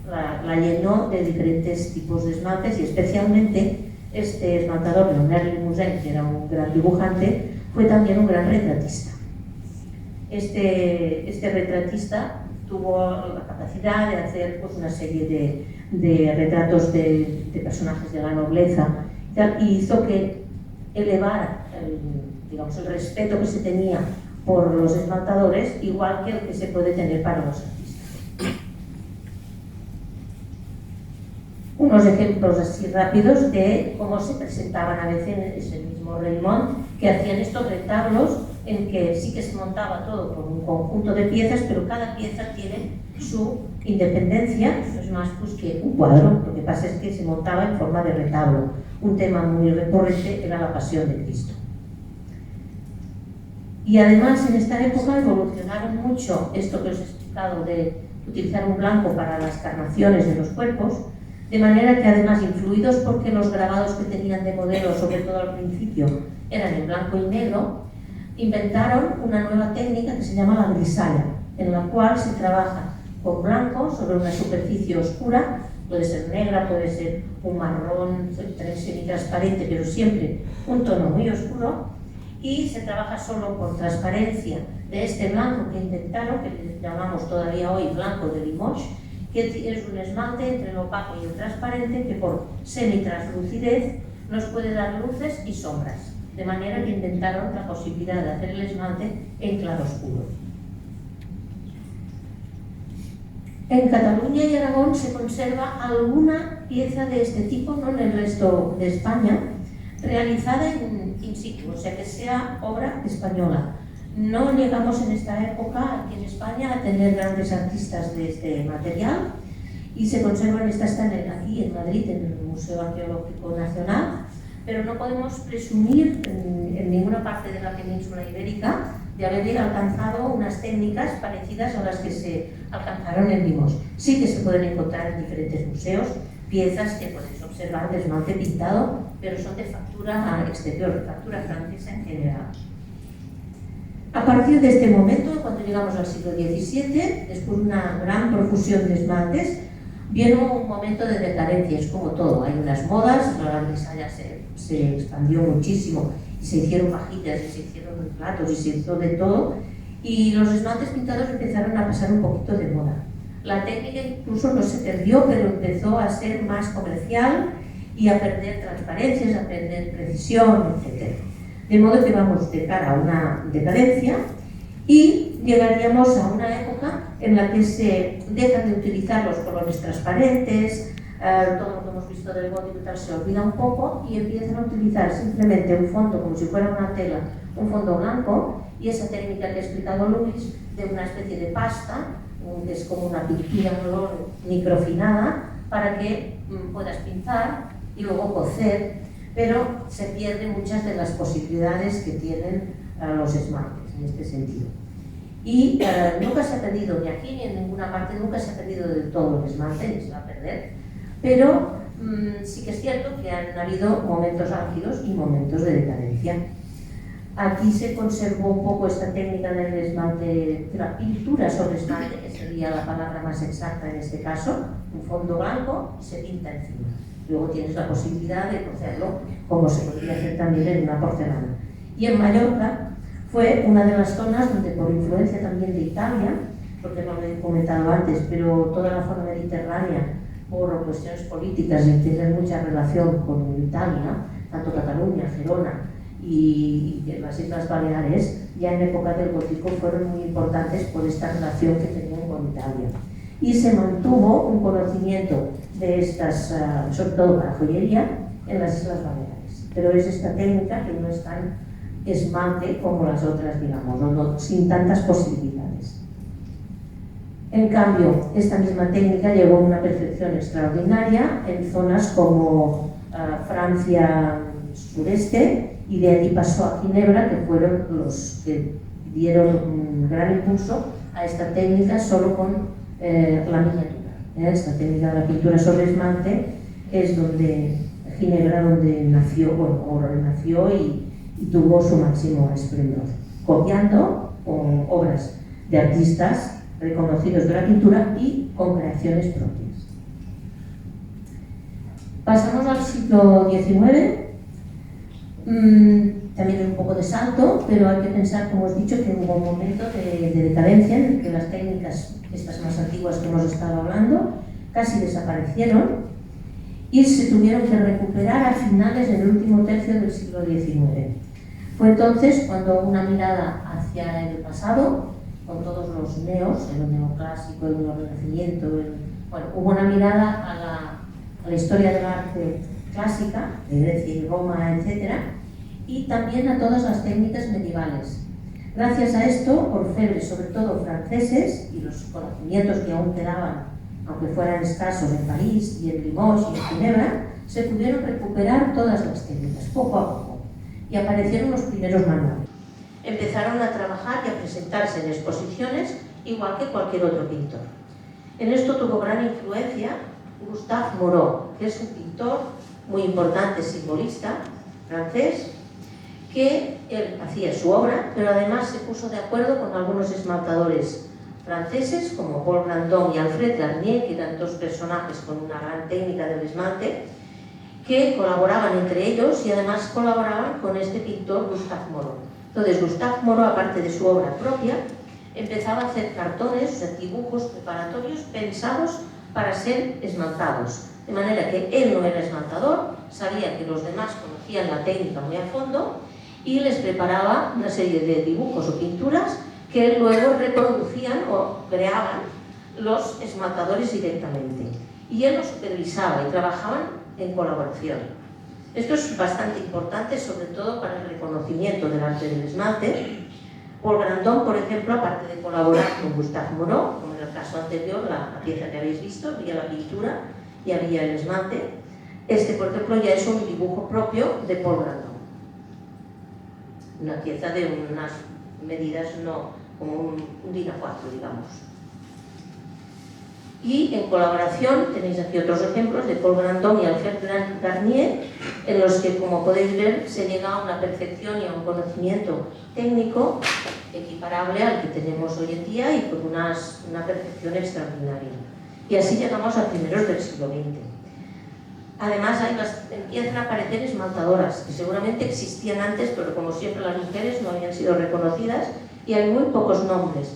la llenó de diferentes tipos de esmaltes, y especialmente este esmaltador, Leonard Limousin, que era un gran dibujante, fue también un gran retratista. Este retratista tuvo la capacidad de hacer pues, una serie de retratos de personajes de la nobleza y hizo que elevara el respeto que se tenía por los esmaltadores, igual que el que se puede tener para los artistas. Unos ejemplos así rápidos de cómo se presentaban a veces el mismo Raymond, que hacían estos retablos en que sí que se montaba todo por un conjunto de piezas, pero cada pieza tiene su independencia, no es más pues, que un cuadro. Lo que pasa es que se montaba en forma de retablo. Un tema muy recurrente era la Pasión de Cristo. Y además en esta época evolucionaron mucho esto que os he explicado de utilizar un blanco para las carnaciones de los cuerpos, de manera que además, influidos porque los grabados que tenían de modelo, sobre todo al principio, eran en blanco y negro, inventaron una nueva técnica que se llama la grisalla, en la cual se trabaja con blanco sobre una superficie oscura, puede ser negra, puede ser un marrón semitransparente, pero siempre un tono muy oscuro, y se trabaja solo con transparencia de este blanco que inventaron, que llamamos todavía hoy blanco de Limoges, que es un esmalte entre el opaco y el transparente que por semitranslucidez nos puede dar luces y sombras, de manera que inventaron la posibilidad de hacer el esmalte en claroscuro. En Cataluña y Aragón se conserva alguna pieza de este tipo, no en el resto de España, realizada in situ, o sea que sea obra española. No llegamos en esta época aquí en España a tener grandes artistas de este material y se conservan, estas están aquí en Madrid, en el Museo Arqueológico Nacional, pero no podemos presumir en ninguna parte de la península ibérica de haber alcanzado unas técnicas parecidas a las que se alcanzaron en Limos. Sí que se pueden encontrar en diferentes museos piezas que podéis observar de esmalte pintado, pero son de factura exterior, de factura francesa en general. A partir de este momento, cuando llegamos al siglo XVII, después de una gran profusión de esmaltes, vino un momento de decadencia, es como todo, hay unas modas, la gramsaya se expandió muchísimo, y se hicieron vajillas, y se hicieron platos, y se hizo de todo, y los esmaltes pintados empezaron a pasar un poquito de moda. La técnica incluso no se perdió, pero empezó a ser más comercial y a perder transparencias, a perder precisión, etc. De modo que vamos de cara a una decadencia y llegaríamos a una época en la que se dejan de utilizar los colores transparentes, todo lo que hemos visto del gótico y tal se olvida un poco y empiezan a utilizar simplemente un fondo como si fuera una tela, un fondo blanco, y esa técnica que ha explicado Luis de una especie de pasta, que es como una pintura microfinada para que puedas pintar y luego cocer, pero se pierden muchas de las posibilidades que tienen los esmaltes en este sentido. Y nunca se ha perdido, ni aquí ni en ninguna parte, nunca se ha perdido del todo el esmalte, ni se va a perder, pero sí que es cierto que han habido momentos álgidos y momentos de decadencia. Aquí se conservó un poco esta técnica del esmalte, de la pintura sobre esmalte, que sería la palabra más exacta en este caso, un fondo blanco y se pinta encima. Luego tienes la posibilidad de cocerlo, como se podría hacer también en una porcelana. Y en Mallorca fue una de las zonas donde, por influencia también de Italia, porque no lo he comentado antes, pero toda la zona mediterránea, por cuestiones políticas y tienen mucha relación con Italia, tanto Cataluña, Gerona y las Islas Baleares, ya en época del gótico fueron muy importantes por esta relación que tenían con Italia. Y se mantuvo un conocimiento de estas, sobre todo para joyería, en las Islas Baleares. Pero es esta técnica que no es tan esmalte como las otras, digamos, no, sin tantas posibilidades. En cambio, esta misma técnica llegó a una perfección extraordinaria en zonas como Francia sureste, y de allí pasó a Ginebra, que fueron los que dieron un gran impulso a esta técnica solo con la miniatura. Esta técnica de la pintura sobre esmalte es donde Ginebra, donde nació, bueno, renació y tuvo su máximo esplendor, copiando obras de artistas reconocidos de la pintura y con creaciones propias. Pasamos al siglo XIX. También un poco de salto, pero hay que pensar, como os he dicho, que hubo un momento de decadencia en el que las técnicas, estas más antiguas que hemos estado hablando, casi desaparecieron y se tuvieron que recuperar a finales del último tercio del siglo XIX. Fue entonces cuando una mirada hacia el pasado, con todos los neos, el neoclásico, el neorrenacimiento, bueno, hubo una mirada a la historia del arte clásica, de Grecia y Roma, etc., y también a todas las técnicas medievales. Gracias a esto, orfebres, sobre todo franceses, y los conocimientos que aún quedaban, aunque fueran escasos en París y en Limoges y en Ginebra, se pudieron recuperar todas las técnicas, poco a poco, y aparecieron los primeros manuales. Empezaron a trabajar y a presentarse en exposiciones, igual que cualquier otro pintor. En esto tuvo gran influencia Gustave Moreau, que es un pintor muy importante, simbolista, francés, que él hacía su obra, pero además se puso de acuerdo con algunos esmaltadores franceses, como Paul Grandon y Alfred Garnier, que eran dos personajes con una gran técnica del esmalte, que colaboraban entre ellos y además colaboraban con este pintor Gustave Moreau. Entonces, Gustave Moreau, aparte de su obra propia, empezaba a hacer cartones, o sea, dibujos preparatorios pensados para ser esmaltados. De manera que él no era esmaltador, sabía que los demás conocían la técnica muy a fondo y les preparaba una serie de dibujos o pinturas que luego reproducían o creaban los esmaltadores directamente. Y él los supervisaba y trabajaban en colaboración. Esto es bastante importante, sobre todo para el reconocimiento del arte del esmalte. Paul Grandon, por ejemplo, aparte de colaborar con Gustave Moreau, como en el caso anterior, la pieza que habéis visto, había la pintura y había el esmalte. Este, por ejemplo, ya es un dibujo propio de Paul Grandon. Una pieza de unas medidas, no como un DIN A4, digamos. Y en colaboración tenéis aquí otros ejemplos de Paul Grandon y Alfred Garnier, en los que, como podéis ver, se llega a una perfección y a un conocimiento técnico equiparable al que tenemos hoy en día y con una perfección extraordinaria. Y así llegamos a primeros del siglo XX. Además, empiezan a aparecer esmaltadoras, que seguramente existían antes, pero como siempre las mujeres no habían sido reconocidas, y hay muy pocos nombres.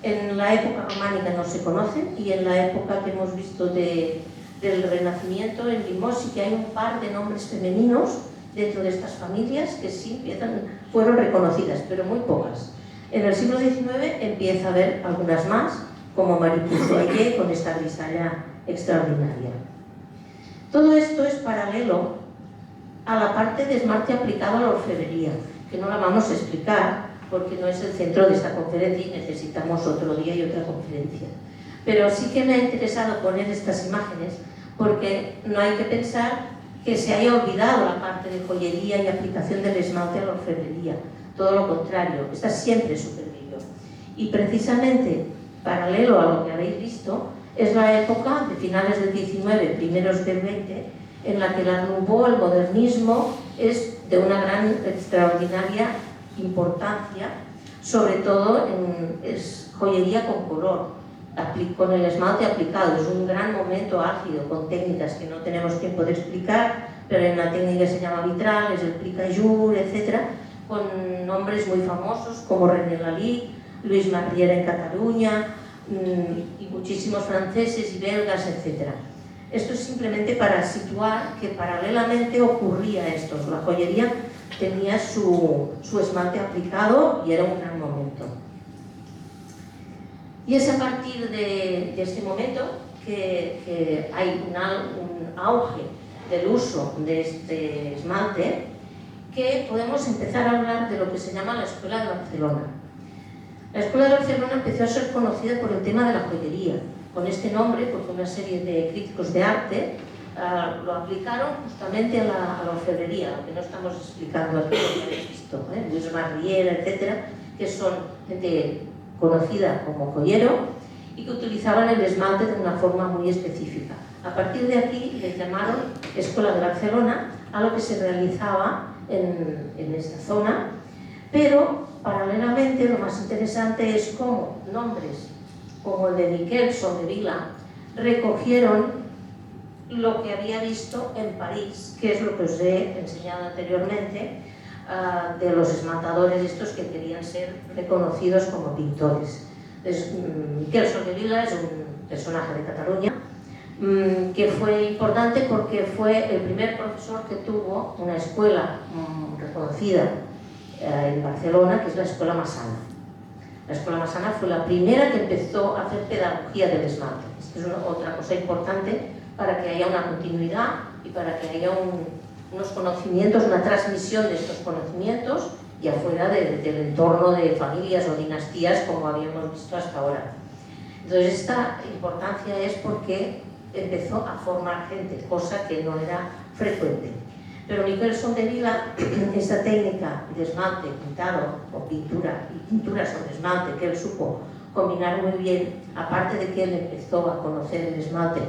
En la época románica no se conocen, y en la época que hemos visto del Renacimiento, en Limoges, sí que hay un par de nombres femeninos dentro de estas familias que sí fueron reconocidas, pero muy pocas. En el siglo XIX empieza a haber algunas más, como Marie Coussoyer, con esta grisalla extraordinaria. Todo esto es paralelo a la parte de esmalte aplicado a la orfebrería, que no la vamos a explicar porque no es el centro de esta conferencia y necesitamos otro día y otra conferencia. Pero sí que me ha interesado poner estas imágenes porque no hay que pensar que se haya olvidado la parte de joyería y aplicación del esmalte a la orfebrería. Todo lo contrario, esta siempre supervivió. Y precisamente, paralelo a lo que habéis visto, es la época de finales del XIX, primeros del XX, en la que el Art Nouveau, el modernismo, es de una gran, extraordinaria importancia, sobre todo es joyería con color, con el esmalte aplicado. Es un gran momento álgido, con técnicas que no tenemos tiempo de explicar, pero en la técnica se llama vitral, es el plicajour, etc., con nombres muy famosos como René Lalique, Luis Marriera en Cataluña, y muchísimos franceses y belgas, etc. Esto es simplemente para situar que paralelamente ocurría esto. La joyería tenía su esmalte aplicado y era un gran momento. Y es a partir de este momento que hay un auge del uso de este esmalte que podemos empezar a hablar de lo que se llama la Escuela de Barcelona. La Escuela de Barcelona empezó a ser conocida por el tema de la joyería, con este nombre, porque una serie de críticos de arte lo aplicaron justamente a la orfebrería, lo que no estamos explicando aquí, lo que habéis visto, Luis Marriera, etcétera, que son gente conocida como joyero y que utilizaban el esmalte de una forma muy específica. A partir de aquí les llamaron Escuela de Barcelona a lo que se realizaba en esta zona, pero paralelamente lo más interesante es cómo nombres como el de Miquel Soldevila recogieron lo que había visto en París, que es lo que os he enseñado anteriormente, de los esmaltadores estos que querían ser reconocidos como pintores. Miquel Soldevila es un personaje de Cataluña que fue importante porque fue el primer profesor que tuvo una escuela reconocida en Barcelona, que es la Escuela Massana. La Escuela Massana fue la primera que empezó a hacer pedagogía del esmalte. Esto es otra cosa importante para que haya una continuidad y para que haya unos conocimientos, una transmisión de estos conocimientos y afuera del entorno de familias o dinastías como habíamos visto hasta ahora. Entonces esta importancia es porque empezó a formar gente, cosa que no era frecuente. Pero Miquel Soldevila, esta técnica de esmalte pintado o pintura y pintura sobre esmalte que él supo combinar muy bien, aparte de que él empezó a conocer el esmalte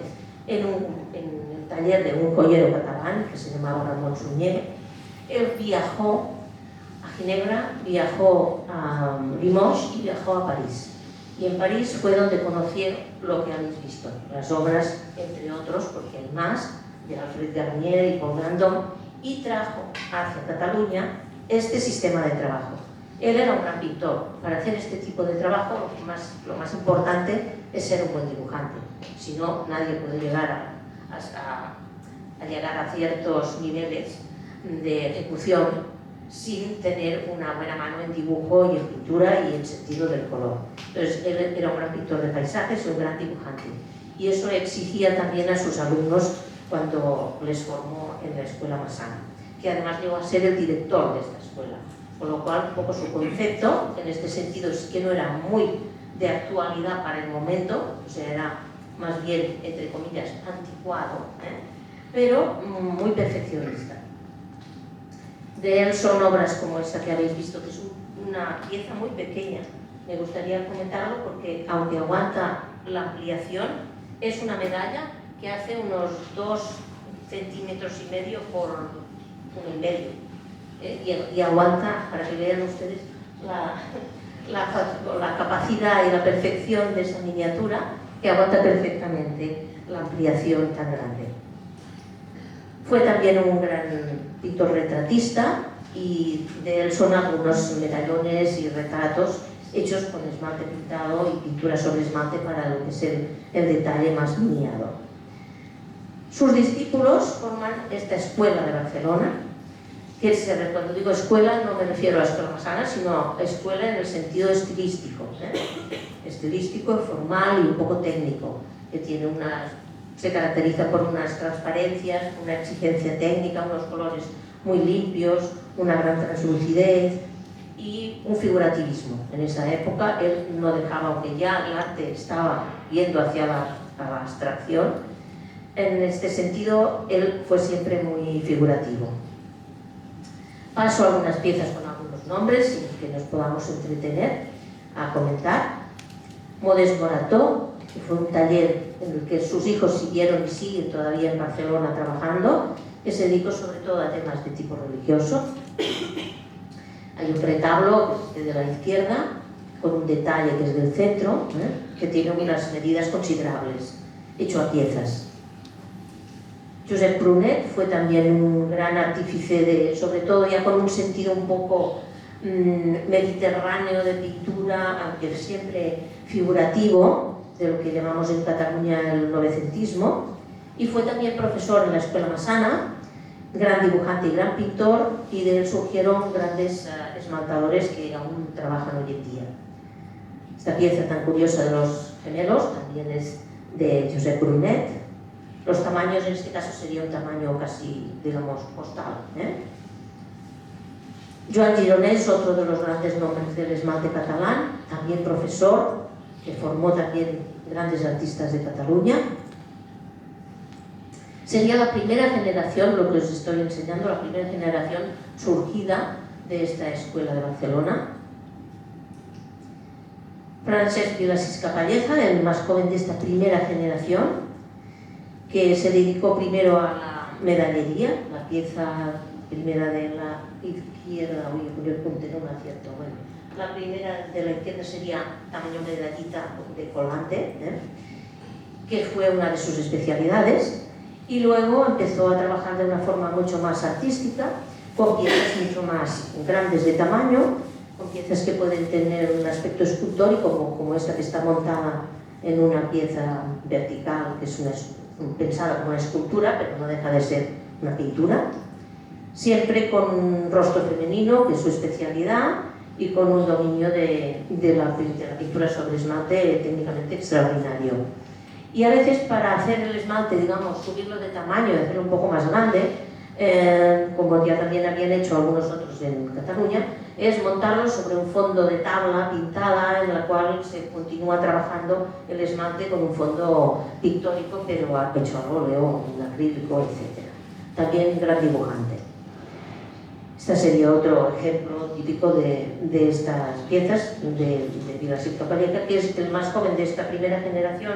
en el taller de un joyero catalán que se llamaba Ramón Suñé, él viajó a Ginebra, viajó a Limoges y viajó a París. Y en París fue donde conocieron lo que habéis visto, las obras, entre otros, porque hay más, de Alfred Garnier y Paul Grandon, y trajo hacia Cataluña este sistema de trabajo. Él era un gran pintor. Para hacer este tipo de trabajo lo más importante es ser un buen dibujante. Si no, nadie puede llegar a llegar a ciertos niveles de ejecución sin tener una buena mano en dibujo y en pintura y en sentido del color. Entonces, él era un gran pintor de paisajes y un gran dibujante. Y eso exigía también a sus alumnos cuando les formó en la Escuela Massana, que además llegó a ser el director de esta escuela. Con lo cual, un poco su concepto, en este sentido, sí que no era muy de actualidad para el momento, o sea, era más bien, entre comillas, anticuado, pero muy perfeccionista. De él son obras como esta que habéis visto, que es una pieza muy pequeña. Me gustaría comentarlo porque, aunque aguanta la ampliación, es una medalla que hace unos 2,5 centímetros por 1,5. Y aguanta, para que vean ustedes la capacidad y la perfección de esa miniatura, que aguanta perfectamente la ampliación tan grande. Fue también un gran pintor retratista y de él son algunos medallones y retratos hechos con esmalte pintado y pintura sobre esmalte para lo que es el detalle más miniado. Sus discípulos forman esta escuela de Barcelona, que cuando digo escuela no me refiero a la Escuela Massana, sino a escuela en el sentido estilístico, estilístico, formal y un poco técnico, que se caracteriza por unas transparencias, una exigencia técnica, unos colores muy limpios, una gran translucidez y un figurativismo. En esa época él no dejaba, aunque ya el arte estaba yendo hacia la abstracción, en este sentido él fue siempre muy figurativo. Paso algunas piezas con algunos nombres que nos podamos entretener a comentar. Modest Morató, que fue un taller en el que sus hijos siguieron y siguen todavía en Barcelona trabajando, que se dedicó sobre todo a temas de tipo religioso. Hay un retablo de la izquierda con un detalle que es del centro, que tiene unas medidas considerables, hecho a piezas. Josep Prunet fue también un gran artífice, sobre todo ya con un sentido un poco mediterráneo de pintura, aunque siempre figurativo, de lo que llamamos en Cataluña el novecentismo, y fue también profesor en la Escuela Massana, gran dibujante y gran pintor, y de él surgieron grandes esmaltadores que aún trabajan hoy en día. Esta pieza tan curiosa de los gemelos también es de Josep Prunet. Los tamaños en este caso sería un tamaño casi, digamos, postal. Joan Gironès, otro de los grandes nombres del esmalte catalán, también profesor, que formó también grandes artistas de Cataluña. Sería la primera generación, lo que os estoy enseñando, la primera generación surgida de esta escuela de Barcelona. Francesc Vilasís Capalleja, el más joven de esta primera generación, que se dedicó primero a la medallería, la pieza primera de la izquierda, yo apunté un acierto, bueno, la primera de la izquierda sería tamaño medallita de colgante, que fue una de sus especialidades, y luego empezó a trabajar de una forma mucho más artística, con piezas mucho más grandes de tamaño, con piezas que pueden tener un aspecto escultórico, como esta que está montada en una pieza vertical, que es pensada como una escultura, pero no deja de ser una pintura, siempre con un rostro femenino, que es su especialidad, y con un dominio de la pintura sobre esmalte técnicamente extraordinario. Y a veces para hacer el esmalte, digamos, subirlo de tamaño, hacerlo un poco más grande, como ya también habían hecho algunos otros en Cataluña, es montarlo sobre un fondo de tabla pintada en la cual se continúa trabajando el esmalte con un fondo pictórico, pero hecho a óleo, en acrílico, etc. También gran dibujante. Este sería otro ejemplo típico de estas piezas de Vilasís Capalleja, que es el más joven de esta primera generación,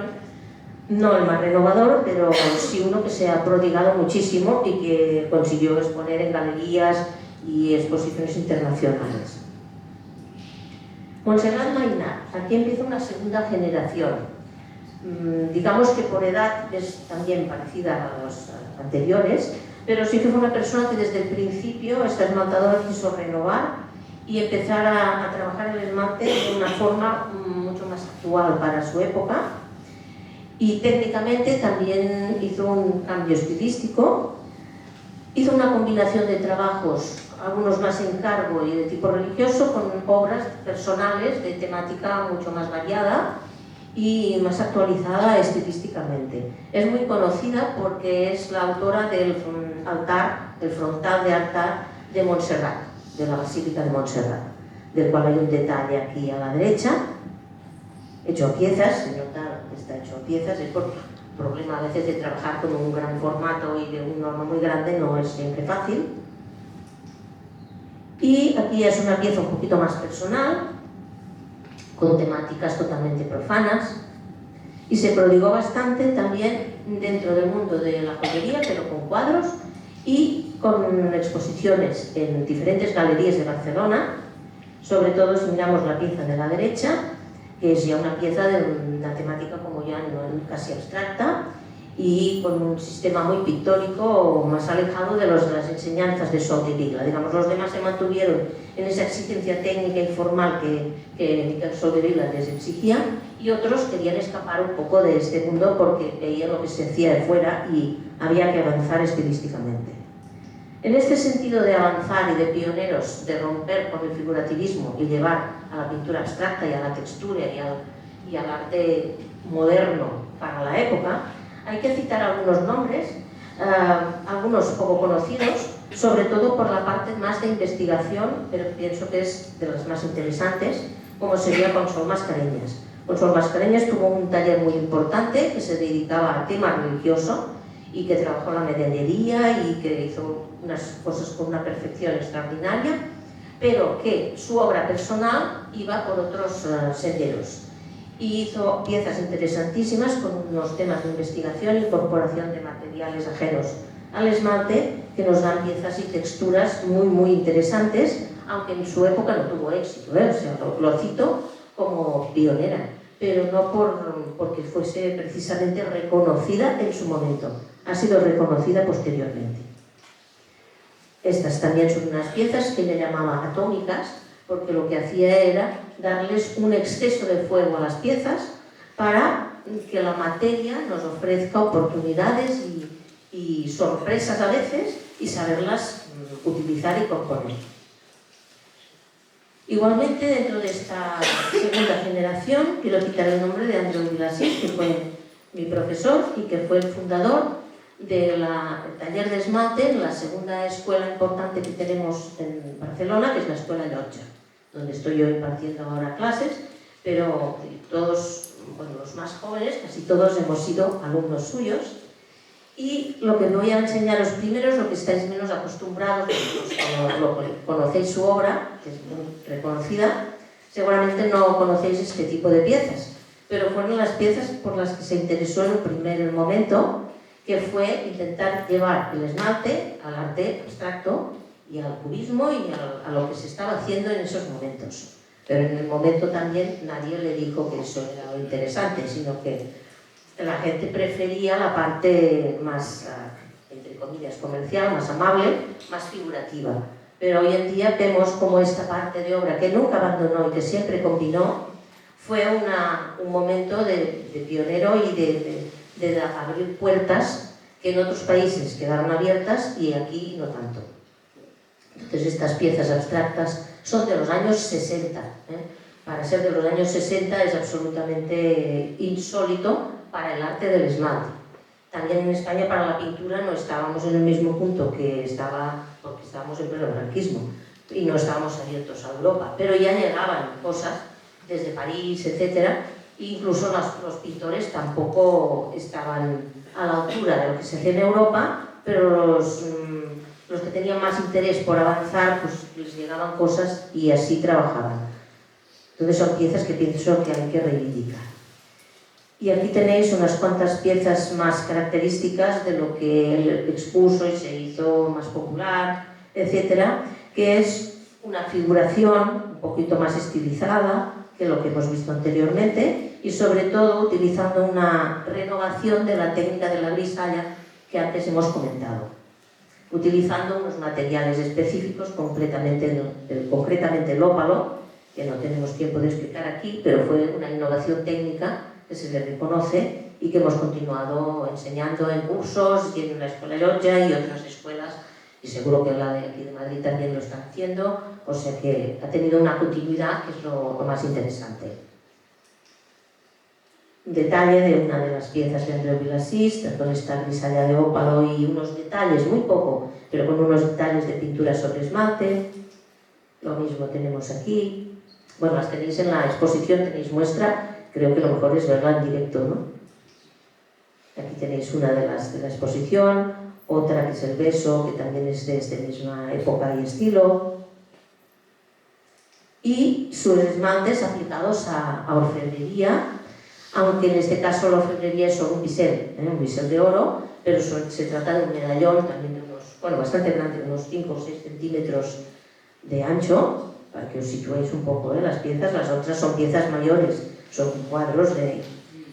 no el más renovador, pero sí uno que se ha prodigado muchísimo y que consiguió exponer en galerías y exposiciones internacionales. Montserrat Maynard, aquí empieza una segunda generación. Digamos que por edad es también parecida a los anteriores, pero sí que fue una persona que desde el principio, esta esmaltadora, quiso renovar y empezar a trabajar el esmalte de una forma mucho más actual para su época. Y técnicamente también hizo un cambio estilístico, hizo una combinación de trabajos algunos más encargo y de tipo religioso, con obras personales de temática mucho más variada y más actualizada estilísticamente. Es muy conocida porque es la autora del frontal de altar de Montserrat, de la Basílica de Montserrat, del cual hay un detalle aquí a la derecha, hecho a piezas. Se nota que está hecho a piezas, es por problema a veces de trabajar con un gran formato y de un norma muy grande, no es siempre fácil. Y aquí es una pieza un poquito más personal, con temáticas totalmente profanas, y se prodigó bastante también dentro del mundo de la joyería, pero con cuadros y con exposiciones en diferentes galerías de Barcelona. Sobre todo si miramos la pieza de la derecha, que es ya una pieza de una temática como ya no casi abstracta y con un sistema muy pictórico más alejado de las enseñanzas de Soldevila. Digamos, los demás se mantuvieron en esa exigencia técnica y formal que Soldevila les exigía, y otros querían escapar un poco de este mundo porque veían lo que se hacía de fuera y había que avanzar estilísticamente. En este sentido de avanzar y de pioneros, de romper con el figurativismo y llevar a la pintura abstracta y a la textura y al arte moderno para la época, hay que citar algunos nombres, algunos poco conocidos, sobre todo por la parte más de investigación, pero pienso que es de las más interesantes, como sería Consol Mascareñas. Consol Mascareñas tuvo un taller muy importante que se dedicaba al tema religioso y que trabajó la medallería y que hizo unas cosas con una perfección extraordinaria, pero que su obra personal iba por otros senderos. Y hizo piezas interesantísimas con unos temas de investigación e incorporación de materiales ajenos al esmalte que nos dan piezas y texturas muy interesantes, aunque en su época no tuvo éxito, o sea, lo cito como pionera, pero no porque fuese precisamente reconocida en su momento, ha sido reconocida posteriormente. Estas también son unas piezas que ella llamaba atómicas, porque lo que hacía era darles un exceso de fuego a las piezas para que la materia nos ofrezca oportunidades y sorpresas a veces y saberlas utilizar y componer. Igualmente, dentro de esta segunda generación, quiero citar el nombre de Andreu Vilasís, que fue mi profesor y que fue el fundador del taller de esmalte en la segunda escuela importante que tenemos en Barcelona, que es la Escuela Llotja, donde estoy yo impartiendo ahora clases, pero todos, bueno, los más jóvenes, casi todos hemos sido alumnos suyos. Y lo que voy a enseñaros primero es lo que estáis menos acostumbrados, cuando conocéis su obra, que es muy reconocida, seguramente no conocéis este tipo de piezas, pero fueron las piezas por las que se interesó en un primer momento, que fue intentar llevar el esmalte al arte abstracto y al cubismo y a lo que se estaba haciendo en esos momentos. Pero en el momento también nadie le dijo que eso era lo interesante, sino que la gente prefería la parte más, entre comillas, comercial, más amable, más figurativa. Pero hoy en día vemos como esta parte de obra que nunca abandonó y que siempre combinó, fue un momento de pionero y de abrir puertas que en otros países quedaron abiertas y aquí no tanto. Entonces estas piezas abstractas son de los años 60. Para ser de los años 60 es absolutamente insólito para el arte del esmalte. También en España para la pintura no estábamos en el mismo punto que estaba, porque estábamos en pleno franquismo y no estábamos abiertos a Europa, pero ya llegaban cosas desde París, etc. Incluso los pintores tampoco estaban a la altura de lo que se hacía en Europa, pero los que tenían más interés por avanzar, pues les llegaban cosas y así trabajaban. Entonces son piezas que pienso que hay que reivindicar. Y aquí tenéis unas cuantas piezas más características de lo que él expuso y se hizo más popular, etcétera, que es una figuración un poquito más estilizada que lo que hemos visto anteriormente y sobre todo utilizando una renovación de la técnica de la grisalla que antes hemos comentado, utilizando unos materiales específicos, concretamente el ópalo, que no tenemos tiempo de explicar aquí, pero fue una innovación técnica que se le reconoce y que hemos continuado enseñando en cursos y en la Escuela Llotja y otras escuelas y seguro que la de aquí de Madrid también lo están haciendo, o sea que ha tenido una continuidad que es lo más interesante. Un detalle de una de las piezas de Andreu Vilasís, con esta grisalla de ópalo y unos detalles, muy poco, pero con unos detalles de pintura sobre esmalte. Lo mismo tenemos aquí. Bueno, las tenéis en la exposición, tenéis muestra, creo que lo mejor es verla en directo, ¿no? Aquí tenéis una de las de la exposición, otra que es el beso, que también es de esta misma época y estilo. Y sus esmaltes aplicados a orfebrería, aunque en este caso la orfebrería es solo un bisel de oro, pero se trata de un medallón también de unos, bueno, bastante grande, unos 5 o 6 centímetros de ancho, para que os situéis un poco, las piezas. Las otras son piezas mayores, son cuadros de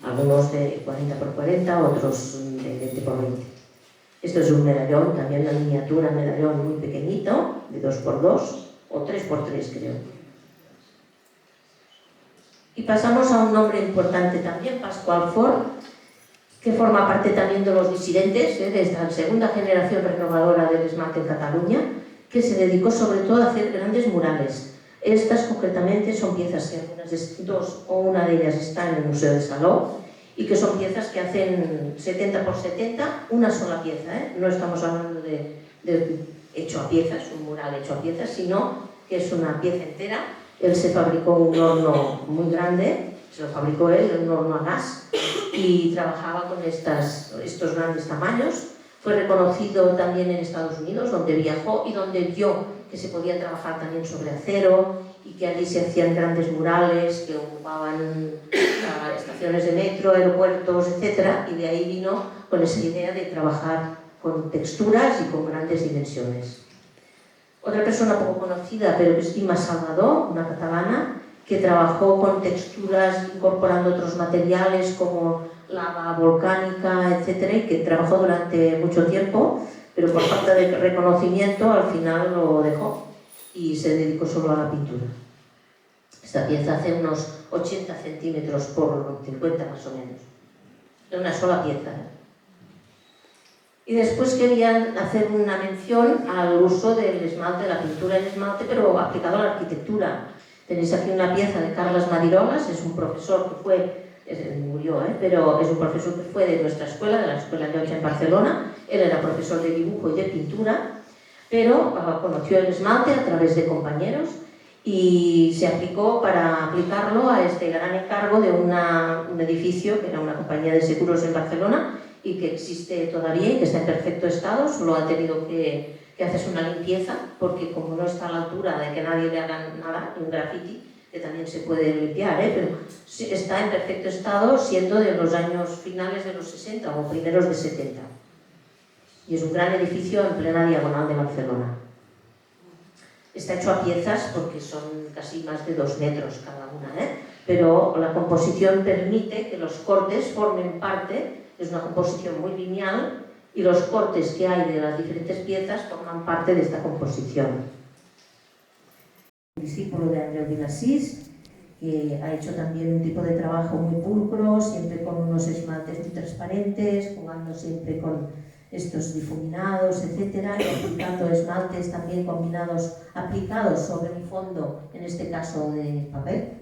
algunos de 40 por 40, otros de 20 por 20. Esto es un medallón, también la miniatura, medallón muy pequeñito, de 2 por 2 o 3 por 3 creo. Y pasamos a un nombre importante también, Pascual Fort, que forma parte también de los disidentes, de esta segunda generación renovadora del esmalte en Cataluña, que se dedicó sobre todo a hacer grandes murales. Estas concretamente son piezas que algunas dos o una de ellas está en el Museo de Saló, y que son piezas que hacen 70 por 70, una sola pieza, no estamos hablando de hecho a piezas, un mural hecho a piezas, sino que es una pieza entera. Él se fabricó un horno muy grande, se lo fabricó él, un horno a gas, y trabajaba con estos grandes tamaños. Fue reconocido también en Estados Unidos, donde viajó y donde vio que se podía trabajar también sobre acero y que allí se hacían grandes murales que ocupaban estaciones de metro, aeropuertos, etc. Y de ahí vino con esa idea de trabajar con texturas y con grandes dimensiones. Otra persona poco conocida, pero que es Ima Salvador, una catalana, que trabajó con texturas incorporando otros materiales como lava volcánica, etc., y que trabajó durante mucho tiempo, pero por falta de reconocimiento al final lo dejó y se dedicó solo a la pintura. Esta pieza hace unos 80 centímetros por 50 más o menos, de una sola pieza. Y después querían hacer una mención al uso del esmalte, la pintura en esmalte, pero aplicado a la arquitectura. Tenéis aquí una pieza de Carles Madirolas, es un profesor que fue, murió, pero es un profesor que fue de nuestra escuela, de la Escuela Llotja en Barcelona. Él era profesor de dibujo y de pintura, pero conoció el esmalte a través de compañeros y se aplicó para aplicarlo a este gran encargo de un edificio que era una compañía de seguros en Barcelona y que existe todavía y que está en perfecto estado. Solo ha tenido que hacerse una limpieza, porque como no está a la altura de que nadie le haga nada, un graffiti, que también se puede limpiar, pero está en perfecto estado, siendo de los años finales de los 60 o primeros de 70. Y es un gran edificio en plena diagonal de Barcelona. Está hecho a piezas porque son casi más de 2 metros cada una, pero la composición permite que los cortes formen parte, es una composición muy lineal, y los cortes que hay de las diferentes piezas forman parte de esta composición. Un discípulo de Andreu Vilasís, que ha hecho también un tipo de trabajo muy pulcro, siempre con unos esmaltes muy transparentes, jugando siempre con estos difuminados, etc., y aplicando esmaltes también combinados, aplicados sobre un fondo, en este caso de papel,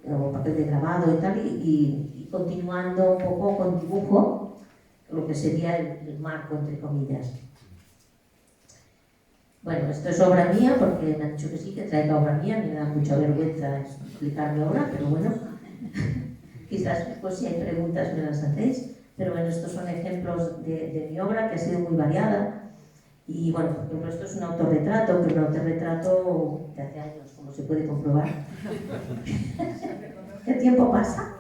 o papel de grabado y tal, y continuando un poco con dibujo, lo que sería el marco, entre comillas. Bueno, esto es obra mía, porque me han dicho que sí, que traiga obra mía, me da mucha vergüenza explicar mi obra, pero bueno, quizás después si hay preguntas me las hacéis. Pero bueno, estos son ejemplos de mi obra, que ha sido muy variada. Y bueno, por ejemplo, esto es un autorretrato, pero un autorretrato de hace años, como se puede comprobar. El tiempo pasa.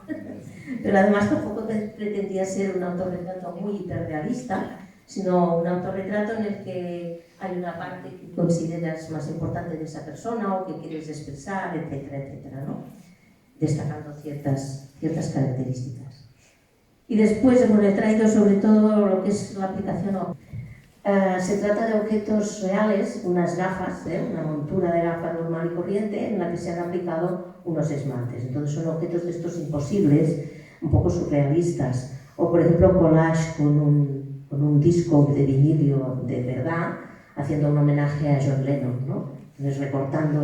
Pero además tampoco pretendía ser un autorretrato muy hiperrealista, sino un autorretrato en el que hay una parte que consideras más importante de esa persona o que quieres expresar, etcétera, etcétera, ¿no? Destacando ciertas características. Y después he traído sobre todo lo que es la aplicación. Se trata de objetos reales, unas gafas, una montura de gafa normal y corriente en la que se han aplicado unos esmaltes. Entonces son objetos de estos imposibles, un poco surrealistas. O por ejemplo collage con un disco de vinilio de verdad, haciendo un homenaje a John Lennon, ¿no? Entonces recortando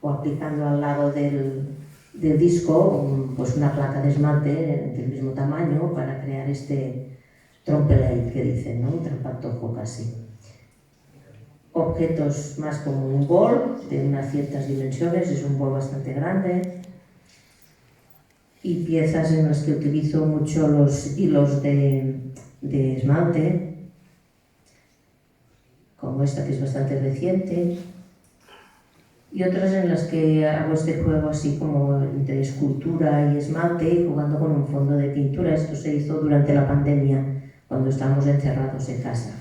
o aplicando al lado del disco pues una placa de esmalte del mismo tamaño para crear este trompelate que dicen, ¿no? Un trampatojo casi. Objetos más como un bol de unas ciertas dimensiones, es un bol bastante grande, y piezas en las que utilizo mucho los hilos de esmalte, como esta que es bastante reciente, y otras en las que hago este juego así como entre escultura y esmalte y jugando con un fondo de pintura. Esto se hizo durante la pandemia, cuando estábamos encerrados en casa.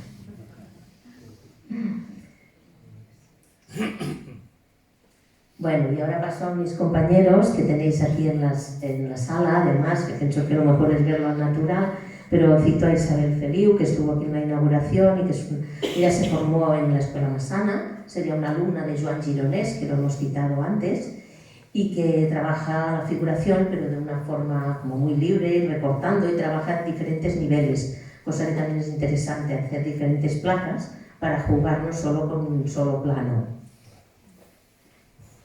Bueno, y ahora paso a mis compañeros que tenéis aquí en la sala, además, que pienso que lo mejor es verlo al natural, pero cito a Isabel Feliu, que estuvo aquí en la inauguración y que ella se formó en la Escuela Massana, sería una alumna de Joan Gironès, que lo hemos citado antes, y que trabaja la figuración, pero de una forma como muy libre, recortando, y trabaja en diferentes niveles, cosa que también es interesante, hacer diferentes placas para jugar no solo con un solo plano.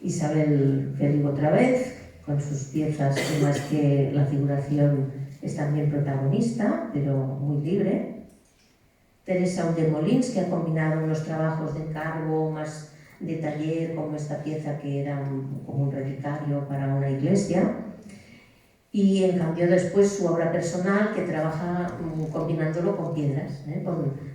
Isabel Feliu otra vez, con sus piezas en las que la figuración es también protagonista, pero muy libre. Teresa Udemolins, que ha combinado unos trabajos de encargo más de taller, como esta pieza que era como un relicario para una iglesia. Y en cambio después su obra personal, que trabaja combinándolo con piedras,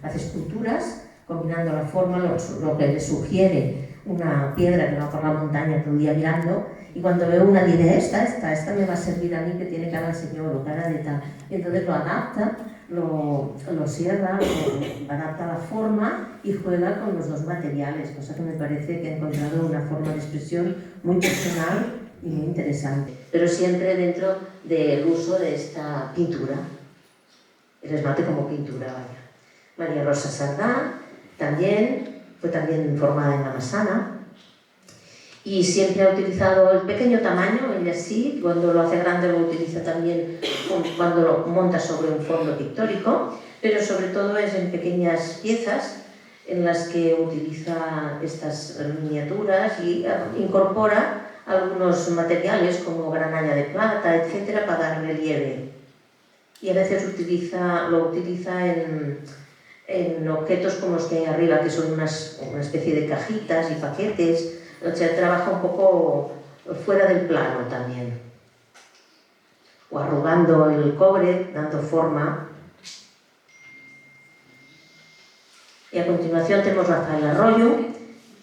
hace esculturas, combinando la forma, lo que le sugiere una piedra que va por la montaña todo el día mirando, y cuando veo una diré, esta me va a servir a mí, que tiene cara de señor o cara de tal. Entonces lo adapta, lo cierra, lo adapta la forma y juega con los dos materiales, cosa que me parece que ha encontrado una forma de expresión muy personal y muy interesante. Pero siempre dentro del uso de esta pintura, el esmalte como pintura, vaya. María Rosa Sardá fue también formada en la Massana y siempre ha utilizado el pequeño tamaño, ella sí, cuando lo hace grande lo utiliza también cuando lo monta sobre un fondo pictórico, pero sobre todo es en pequeñas piezas en las que utiliza estas miniaturas y incorpora algunos materiales como granalla de plata, etcétera, para dar relieve. Y a veces lo utiliza en objetos como los que hay arriba, que son una especie de cajitas y paquetes. O sea, trabaja un poco fuera del plano también. O arrugando el cobre, dando forma. Y a continuación tenemos Rafael Arroyo,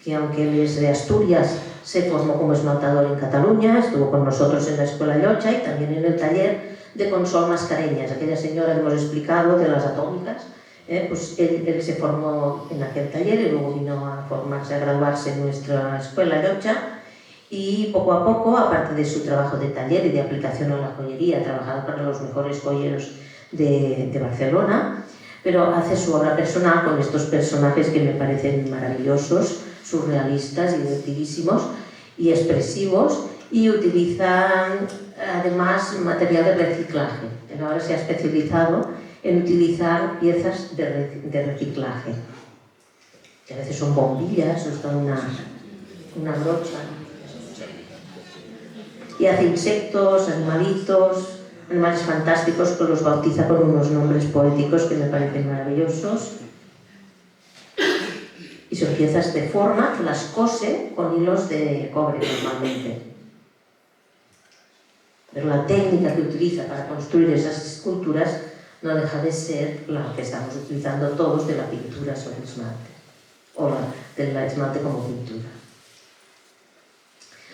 que aunque él es de Asturias, se formó como esmaltador en Cataluña, estuvo con nosotros en la Escuela Llotja y también en el taller de Consol Mascareñas, aquella señora que hemos explicado de las atómicas. Pues él se formó en aquel taller y luego vino a formarse, a graduarse en nuestra Escuela Llotja, y poco a poco, aparte de su trabajo de taller y de aplicación a la joyería, ha trabajado para los mejores joyeros de Barcelona, pero hace su obra personal con estos personajes que me parecen maravillosos, surrealistas, divertidísimos y expresivos, y utilizan además material de reciclaje. Él ahora se ha especializado en utilizar piezas de reciclaje, que a veces son bombillas o está una brocha. Y hace insectos, animalitos, animales fantásticos, que los bautiza con unos nombres poéticos que me parecen maravillosos. Y son piezas de forma que las cose con hilos de cobre normalmente. Pero la técnica que utiliza para construir esas esculturas no deja de ser la que estamos utilizando todos de la pintura sobre esmalte, o del esmalte como pintura.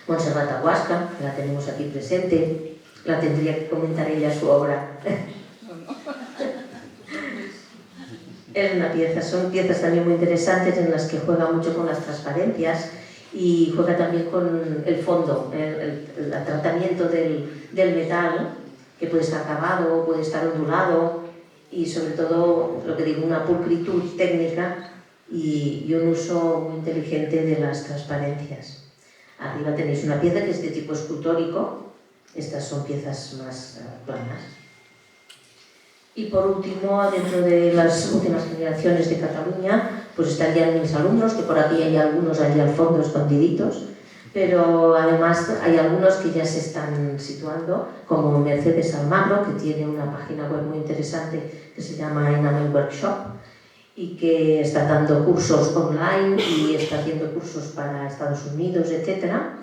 Montserrat Aguasca, que la tenemos aquí presente, la tendría que comentar ella su obra. Es una pieza, son piezas también muy interesantes en las que juega mucho con las transparencias y juega también con el fondo, el tratamiento del metal, que puede estar acabado, puede estar ondulado, y sobre todo, lo que digo, una pulcritud técnica y un uso muy inteligente de las transparencias. Arriba tenéis una pieza que es de tipo escultórico, estas son piezas más planas. Y por último, dentro de las últimas generaciones de Cataluña, pues estarían mis alumnos, que por aquí hay algunos allí al fondo escondiditos, pero además hay algunos que ya se están situando, como Mercedes Almagro, que tiene una página web muy interesante que se llama Enamel Workshop y que está dando cursos online y está haciendo cursos para Estados Unidos, etcétera,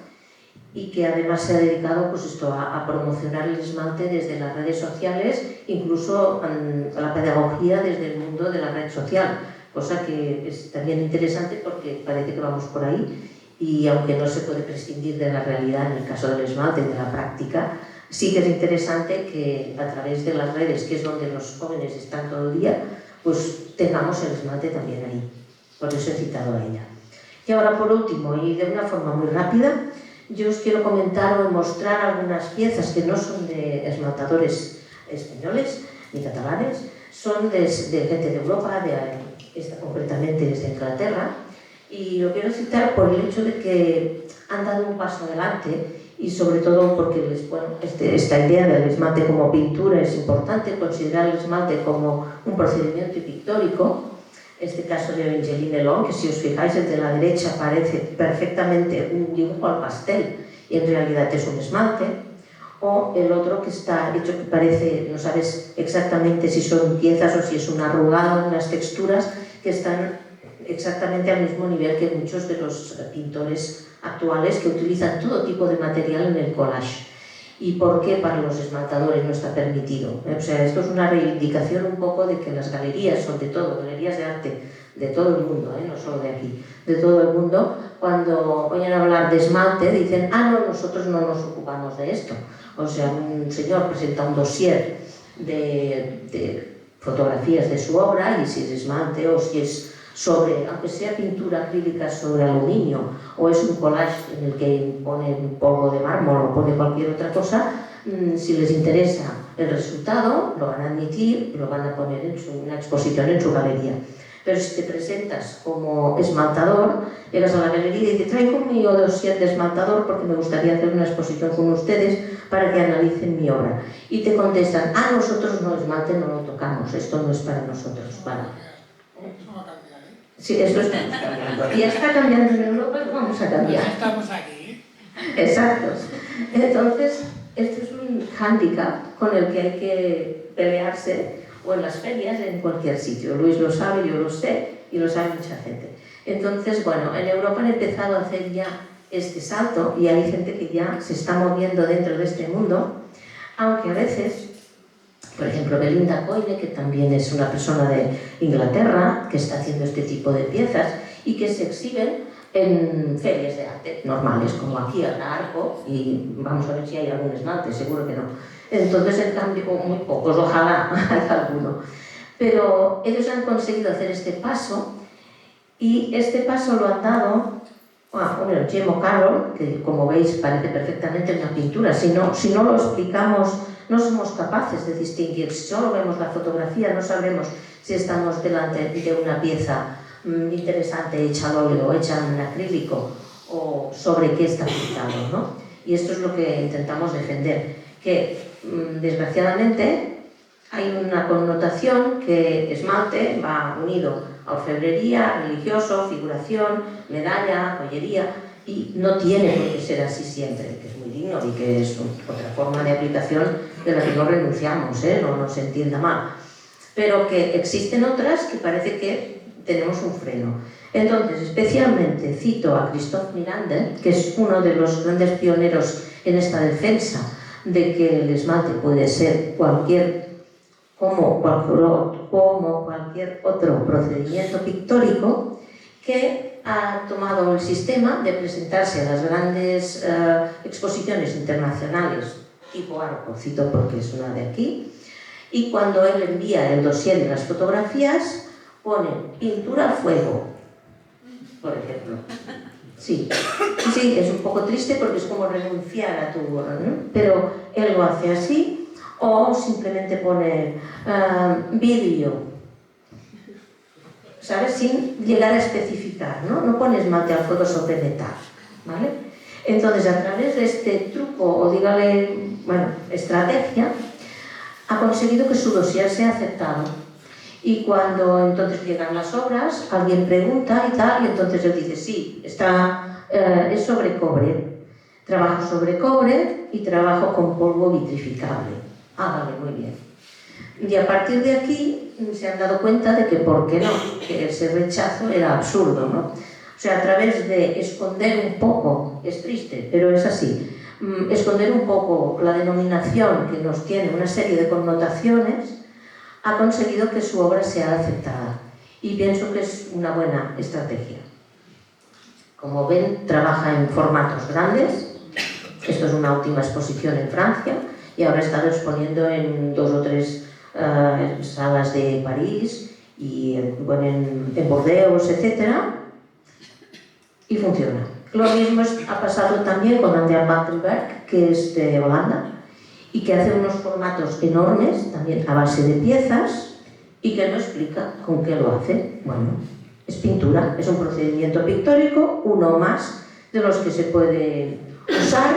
y que además se ha dedicado pues esto, a promocionar el esmalte desde las redes sociales, incluso a la pedagogía desde el mundo de la red social, cosa que es también interesante porque parece que vamos por ahí, y aunque no se puede prescindir de la realidad en el caso del esmalte, de la práctica, sí que es interesante que a través de las redes, que es donde los jóvenes están todo el día, pues tengamos el esmalte también ahí. Por eso he citado a ella. Y ahora, por último, y de una forma muy rápida, yo os quiero comentar o mostrar algunas piezas que no son de esmaltadores españoles ni catalanes, son de gente de Europa, concretamente desde Inglaterra, y lo quiero citar por el hecho de que han dado un paso adelante y sobre todo porque esta idea del esmalte como pintura es importante, considerar el esmalte como un procedimiento pictórico. Este caso de Angeline Long, que si os fijáis el de la derecha parece perfectamente un dibujo al pastel y en realidad es un esmalte, o el otro que está hecho que parece, no sabes exactamente si son piezas o si es un arrugado, unas texturas que están exactamente al mismo nivel que muchos de los pintores actuales que utilizan todo tipo de material en el collage. ¿Y por qué para los esmaltadores no está permitido? O sea, esto es una reivindicación un poco de que las galerías, sobre todo galerías de arte de todo el mundo, no solo de aquí, de todo el mundo, cuando oyen hablar de esmalte dicen, no, nosotros no nos ocupamos de esto. O sea, un señor presenta un dossier de fotografías de su obra y si es esmalte o si es sobre, aunque sea pintura acrílica sobre aluminio o es un collage en el que pone un polvo de mármol o pone cualquier otra cosa, si les interesa el resultado, lo van a admitir y lo van a poner en una exposición en su galería. Pero si te presentas como esmaltador, llegas a la galería y dices, traigo mi dossier de esmaltador porque me gustaría hacer una exposición con ustedes para que analicen mi obra. Y te contestan, nosotros no esmalte, no lo tocamos, esto no es para nosotros. Vale. Sí, eso está cambiando. Y está cambiando en Europa y vamos a cambiar. Estamos aquí. Exacto. Entonces, esto es un hándicap con el que hay que pelearse o en las ferias, en cualquier sitio. Luis lo sabe, yo lo sé y lo sabe mucha gente. Entonces, bueno, en Europa han empezado a hacer ya este salto y hay gente que ya se está moviendo dentro de este mundo, aunque a veces... Por ejemplo, Belinda Coyle, que también es una persona de Inglaterra, que está haciendo este tipo de piezas y que se exhiben en ferias de arte normales, como aquí a Arco, y vamos a ver si hay algún esmalte, seguro que no. Entonces, en cambio, muy pocos, ojalá haya alguno. Pero ellos han conseguido hacer este paso y este paso lo han dado, bueno, Gemma Carroll, que como veis parece perfectamente una pintura, si no lo explicamos, no somos capaces de distinguir, si solo vemos la fotografía no sabremos si estamos delante de una pieza interesante hecha al óleo, hecha en acrílico o sobre qué está pintado, ¿no? Y esto es lo que intentamos defender, que desgraciadamente hay una connotación que esmalte va unido a orfebrería, religioso, figuración, medalla, joyería, y no tiene por qué ser así siempre, que es muy digno y que es otra forma de aplicación de la que no renunciamos, no se entienda mal, pero que existen otras que parece que tenemos un freno. Entonces, especialmente cito a Christophe Miranda, que es uno de los grandes pioneros en esta defensa de que el esmalte puede ser como cualquier otro procedimiento pictórico, que ha tomado el sistema de presentarse a las grandes exposiciones internacionales tipo Arco, cito porque es una de aquí, y cuando él envía el dossier de las fotografías pone pintura a fuego, por ejemplo. Sí, es un poco triste porque es como renunciar a tu... Pero él lo hace así, o simplemente pone vidrio, ¿sabes? Sin llegar a especificar, ¿no? No pones esmalte al fuego sobre metal, ¿vale? Entonces, a través de este truco, o dígale, estrategia, ha conseguido que su dossier sea aceptado. Y cuando entonces llegan las obras, alguien pregunta y tal, y entonces él dice, sí, es sobre cobre. Trabajo sobre cobre y trabajo con polvo vitrificable. Ah, vale, muy bien. Y a partir de aquí se han dado cuenta de que, ¿por qué no? Que ese rechazo era absurdo, ¿no? O sea, a través de esconder un poco, es triste, pero es así, esconder un poco la denominación que nos tiene una serie de connotaciones, ha conseguido que su obra sea aceptada. Y pienso que es una buena estrategia. Como ven, trabaja en formatos grandes. Esto es una última exposición en Francia y ahora he estado exponiendo en 2 o 3 salas de París y en Bordeaux, etc. Y funciona. Lo mismo ha pasado también con Andrea Battenberg, que es de Holanda, y que hace unos formatos enormes, también a base de piezas, y que no explica con qué lo hace. Bueno, es pintura, es un procedimiento pictórico, uno más de los que se puede usar,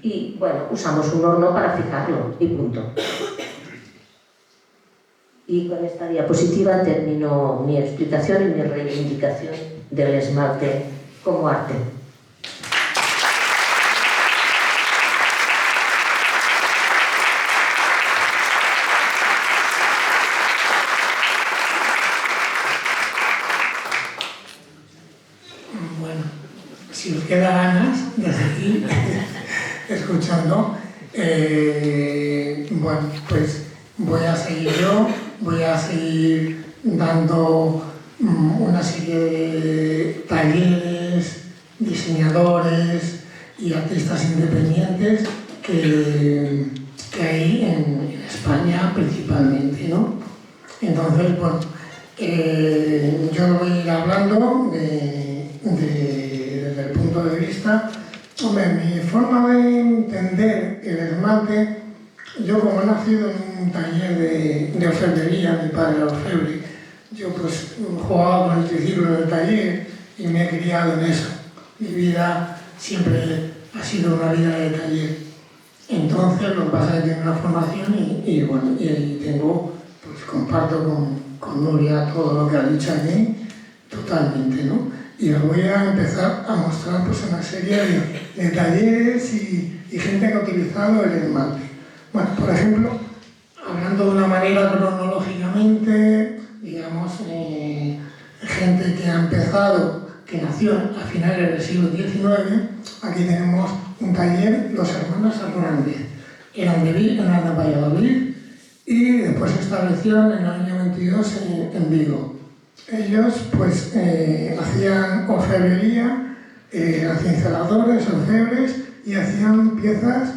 y bueno, usamos un horno para fijarlo, y punto. Y con esta diapositiva termino mi explicación y mi reivindicación del esmalte como arte. Si os queda ganas de seguir escuchando, bueno, pues voy a seguir dando una serie de talleres, diseñadores y artistas independientes que hay en España principalmente, ¿no? Entonces, bueno, yo voy a ir hablando desde el punto de vista, hombre, mi forma de entender el esmalte, yo como he nacido en un taller de orfebrería, mi padre era orfebre, yo pues jugaba con el triciclo en el taller y me he criado en eso. Mi vida siempre ha sido una vida de taller. Entonces lo que pasa es que tengo una formación y bueno, y ahí tengo, pues comparto con Nuria todo lo que ha dicho aquí, totalmente, ¿no? Y os voy a empezar a mostrar pues una serie de talleres y gente que ha utilizado el esmalte. Bueno, por ejemplo, hablando de una manera cronológicamente, digamos, gente que ha empezado, que nació a finales del siglo XIX, aquí tenemos un taller, los hermanos Hernández. Eran de Valladolid y después se establecieron en el año 22 en Vigo. Ellos pues hacían orfebrería, cinceladores, orfebres y hacían piezas,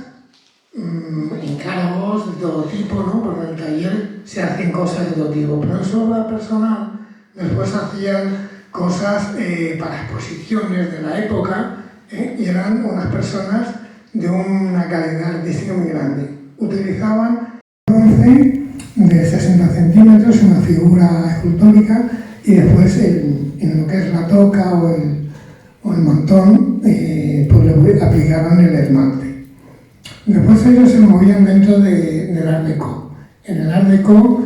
encargos de todo tipo, ¿no? Porque en el taller se hacen cosas de todo tipo, pero en su obra personal después hacían cosas para exposiciones de la época y eran unas personas de una calidad artística muy grande. Utilizaban 11 de 60 centímetros, una figura escultórica, y después en lo que es la toca o el montón, pues le aplicaban el esmalte. Después ellos se movían dentro del Art Deco. En el Art Deco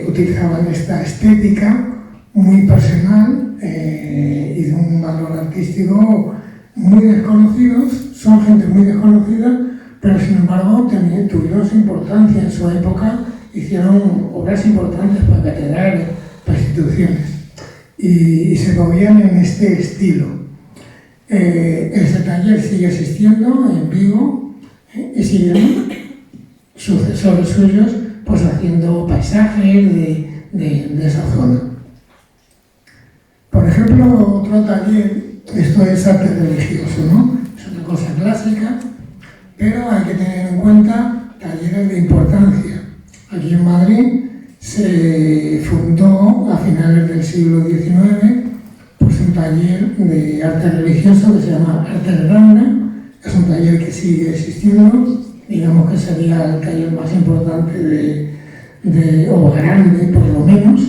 utilizaban esta estética muy personal y de un valor artístico muy desconocidos. Son gente muy desconocida, pero sin embargo también tuvieron su importancia en su época, hicieron obras importantes para catedrales, para instituciones, y se movían en este estilo. Este taller sigue existiendo en Vigo y siguen sucesores suyos pues haciendo paisajes de esa zona. Por ejemplo, otro taller, esto es arte religioso, ¿no? Es una cosa clásica, pero hay que tener en cuenta talleres de importancia. Aquí en Madrid se fundó a finales del siglo XIX pues un taller de arte religioso que se llama Arte Grande. Es un taller que sigue existiendo, digamos que sería el taller más importante o grande por lo menos,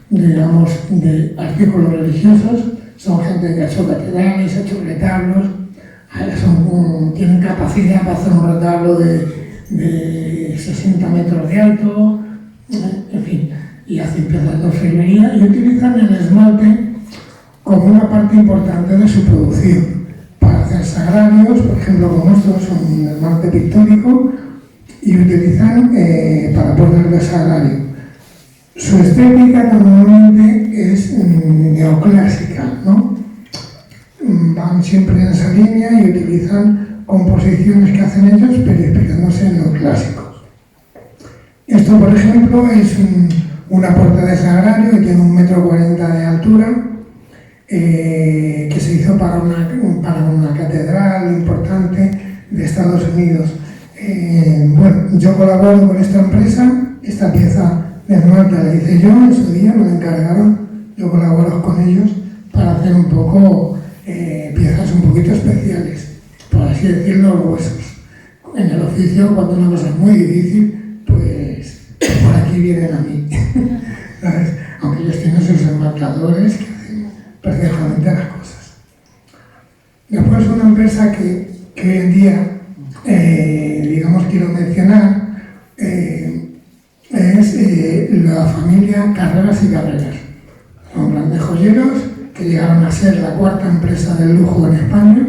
digamos, de artículos religiosos. Son gente que ha hecho catedrales, ha hecho retablos, Tienen capacidad para hacer un retablo de 60 metros de alto, en fin, y hacen piezas de orfebrería y utilizan el esmalte como una parte importante de su producción para hacer sagrarios, por ejemplo, como estos son un esmalte pictórico, y utilizan para ponerle sagrario. Su estética normalmente es neoclásica, ¿no? Van siempre en esa línea y utilizan composiciones que hacen ellos, pero inspirándose en los clásicos. Esto, por ejemplo, es una puerta de sagrario que tiene 1,40 m de altura, que se hizo para una catedral importante de Estados Unidos. Bueno, yo colaboro con esta empresa, esta pieza de esmalte la hice yo en su día, me la encargaron, yo colaboro con ellos para hacer un poco piezas un poquito especiales, por así decirlo, los huesos. En el oficio, cuando una cosa es muy difícil, pues por aquí vienen a mí, ¿sabes? Aunque ellos tienen sus esmaltadores que hacen perfectamente las cosas. Después una empresa que hoy en día, digamos, quiero mencionar, es la familia Carreras y Carreras. Son grandes joyeros que llegaron a ser la 4ª empresa del lujo en España,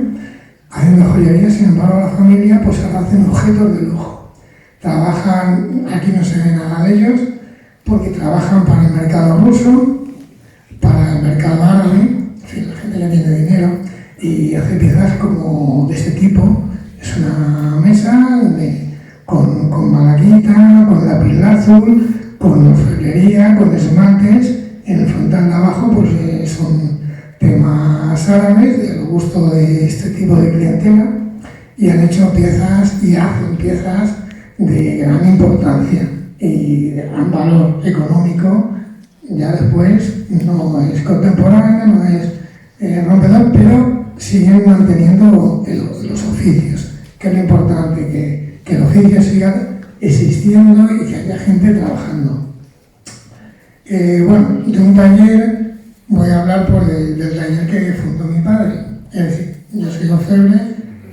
haciendo joyería. Sin embargo, la familia pues ahora hacen objetos de lujo. Trabajan, aquí no se ve nada de ellos, porque trabajan para el mercado ruso, para el mercado árabe, en fin, la gente ya tiene dinero, y hace piezas como de este tipo. Es una mesa con malaquita, con lapislázuli, con orfebrería, con esmaltes. En el frontal de abajo pues son temas árabes, del gusto de este tipo de clientela, y han hecho piezas y hacen piezas de gran importancia y de gran valor económico. Ya después no es contemporáneo, no es rompedor, pero siguen manteniendo los oficios, que es lo importante, que el oficio siga existiendo y que haya gente trabajando. Bueno, de un taller voy a hablar del taller que fundó mi padre. Es decir, yo soy orfebre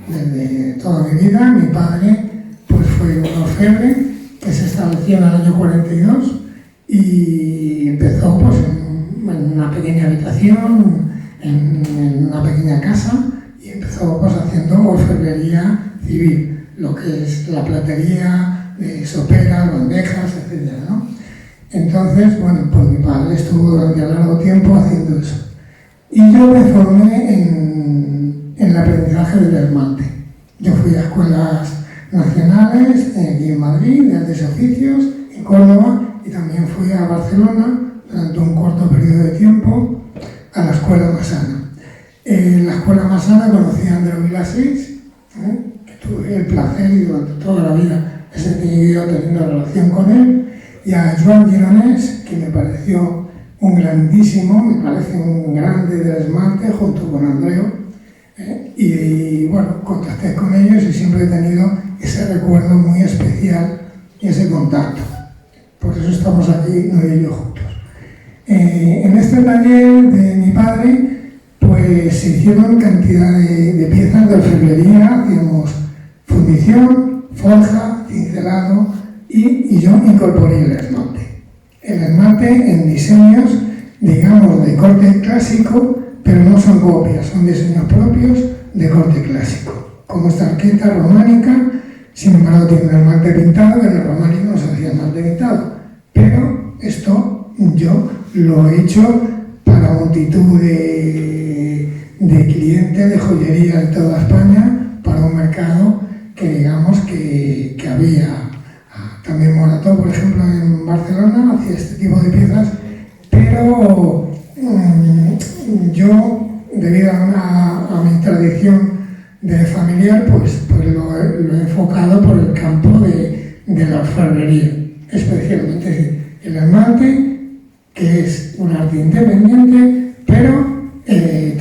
desde toda mi vida. Mi padre pues fue un orfebre que se estableció en el año 42 y empezó pues en una pequeña habitación, en una pequeña casa, y empezó pues haciendo orfebrería civil, lo que es la platería, soperas, bandejas, etc., ¿no? Entonces, bueno, pues mi padre estuvo durante largo tiempo haciendo eso. Y yo me formé en el aprendizaje del esmalte. Yo fui a escuelas nacionales, aquí en Madrid, de artes y oficios, en Córdoba, y también fui a Barcelona durante un corto periodo de tiempo a la Escuela Massana. En la Escuela Massana conocí a Andreu Vilasís, que tuve el placer y durante toda la vida he seguido teniendo relación con él, y a Joan Gironès, que me pareció un grandísimo, me parece un grande del esmalte, junto con Andreu, y bueno, contacté con ellos y siempre he tenido ese recuerdo muy especial y ese contacto. Por eso estamos aquí, Noé y yo, juntos. En este taller de mi padre, pues se hicieron cantidad de piezas de orfebrería, hacíamos fundición, forja, cincelado, y yo incorporé el esmalte. El esmalte en diseños, digamos, de corte clásico, pero no son copias, son diseños propios de corte clásico. Como esta arqueta románica, sin embargo tiene un esmalte pintado, en el románico no se hacía esmalte pintado. Pero esto yo lo he hecho para multitud de clientes de joyería de toda España, para un mercado que digamos que había. También Morató, por ejemplo, en Barcelona, hacía este tipo de piezas, pero yo, debido a mi tradición de familiar, pues lo he enfocado por el campo de la orfebrería, especialmente el esmalte, que es un arte independiente, pero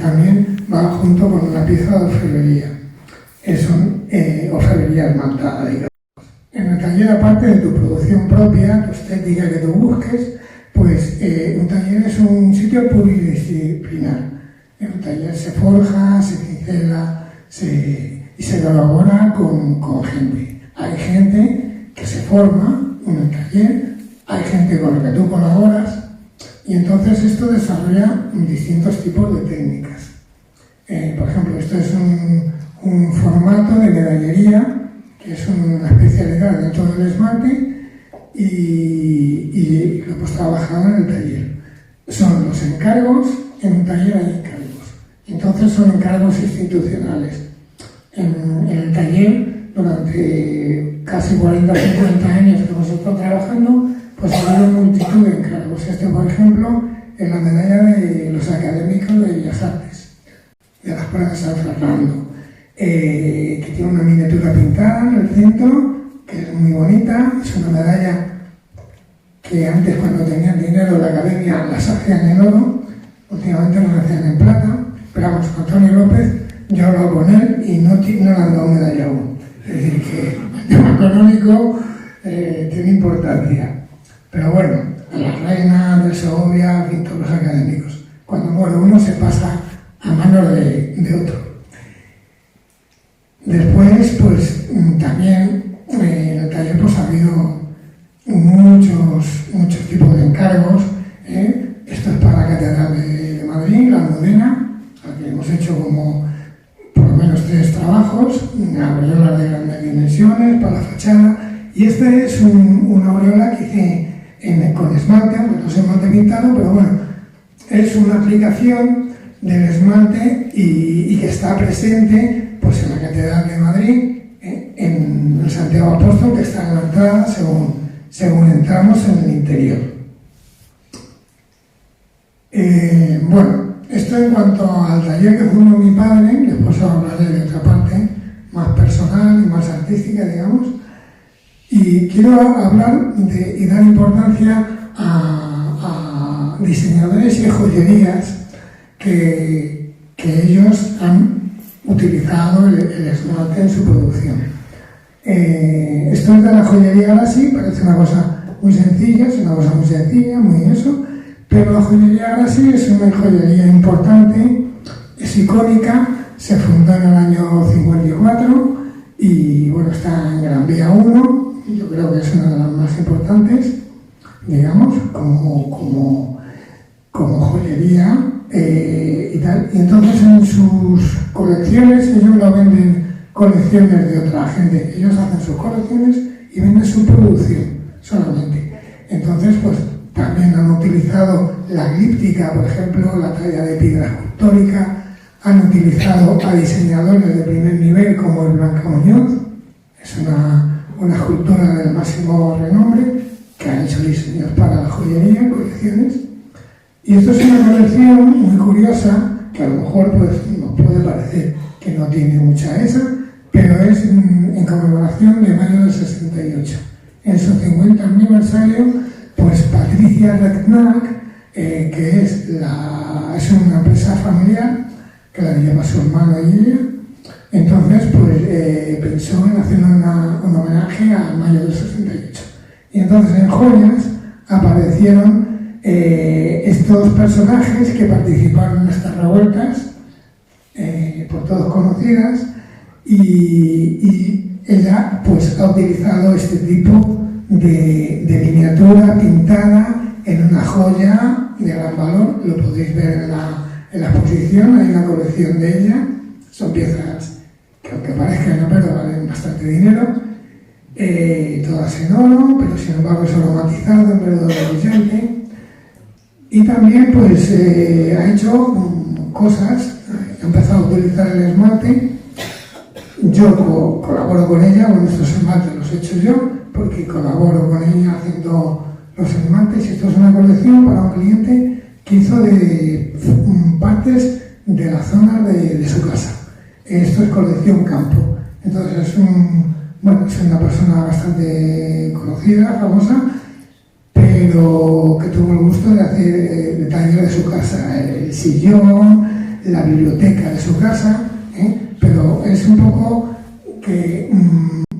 también va junto con una pieza de orfebrería. Es orfebrería esmaltada, digamos. En el taller, aparte de tu producción propia, tu estética que tú busques, pues un taller es un sitio pluridisciplinar. En un taller se forja, se cincela, y se colabora con gente. Hay gente que se forma en el taller, hay gente con la que tú colaboras, y entonces esto desarrolla distintos tipos de técnicas. Por ejemplo, esto es un formato de medallería, que es una especialidad dentro del esmalte, y lo hemos trabajado en el taller. Son los encargos, en un taller hay encargos. Entonces son encargos institucionales. En el taller, durante casi 40 o 50 años que hemos estado trabajando, pues ha habido multitud de encargos. Este, por ejemplo, es la medalla de los académicos de Bellas Artes, de la Escuela de San Fernando, que tiene una miniatura pintada en el centro, que es muy bonita. Es una medalla que antes, cuando tenían dinero la academia, las hacían en oro, últimamente las hacían en plata. Pero vamos, Antonio López, yo he hablado con él y no le han dado medalla aún. Es decir, que el tema económico tiene importancia. Pero bueno, a la reina de Segovia, en todos los académicos. Cuando muere uno se pasa a manos de otro. Después, pues también en el taller pues, ha habido muchos tipos de encargos. Esto es para la Catedral de Madrid, la Almudena, a la que hemos hecho como por lo menos 3 trabajos, aureolas de grandes dimensiones para la fachada. Y este es una aureola que hice con esmalte, aunque no es esmalte pintado, pero bueno, es una aplicación del esmalte y que está presente pues, en la Catedral de Madrid, en el Santiago Apóstol, que está en la entrada según entramos en el interior. Bueno, esto en cuanto al taller que fundó mi padre. Después os hablaré de otra parte más personal y más artística, digamos. Y quiero hablar y dar importancia a diseñadores y joyerías que ellos han utilizado el esmalte en su producción. Esto es de la joyería Grassi, parece una cosa muy sencilla, muy eso, pero la joyería Grassi es una joyería importante, es icónica, se fundó en el año 54 y bueno, está en Gran Vía 1. Yo creo que es una de las más importantes, digamos, como joyería y tal. Y entonces en sus colecciones, ellos no venden colecciones de otra gente, ellos hacen sus colecciones y venden su producción solamente. Entonces, pues también han utilizado la glíptica, por ejemplo, la talla de piedra escultórica, han utilizado a diseñadores de primer nivel como el Blanca Muñoz, es una escultora del máximo renombre que ha hecho diseños para la joyería, colecciones. Y esto es una colección muy curiosa que a lo mejor pues, nos puede parecer que no tiene mucha esa, pero es en conmemoración de mayo del 68. En su 50 aniversario, pues Patricia Recknack, que es una empresa familiar que la lleva su hermano y ella. Entonces, pues pensó en hacer un homenaje a mayo del 68. Y entonces en joyas aparecieron estos personajes que participaron en estas revueltas, por todos conocidas, y ella pues ha utilizado este tipo de miniatura pintada en una joya de gran valor. Lo podéis ver en la exposición, hay una colección de ella, son piezas que aunque parezcan no, pero valen bastante dinero, todas en oro, pero sin embargo es oro matizado en vez de oro brillante. Y también pues ha hecho cosas, ha empezado a utilizar el esmalte. Yo colaboro con ella, bueno, estos esmaltes los he hecho yo, porque colaboro con ella haciendo los esmaltes. Y esto es una colección para un cliente que hizo de partes de la zona de su casa. Esto es colección campo. Entonces es una persona bastante conocida, famosa, pero que tuvo el gusto de hacer detalles de su casa, el sillón, la biblioteca de su casa, pero es un poco que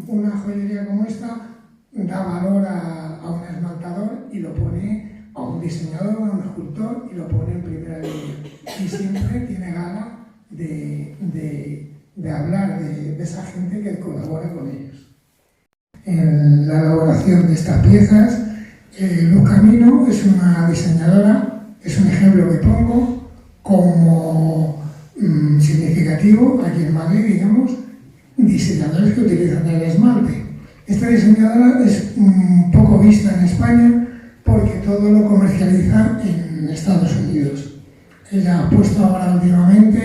una joyería como esta da valor a un esmaltador y lo pone a un diseñador, a un escultor y lo pone en primera línea. Y siempre tiene gala de de hablar de esa gente que colabora con ellos. En la elaboración de estas piezas, Luz Camino es una diseñadora, es un ejemplo que pongo como significativo aquí en Madrid, digamos, diseñadores que utilizan el esmalte. Esta diseñadora es poco vista en España porque todo lo comercializa en Estados Unidos. Ella ha puesto ahora últimamente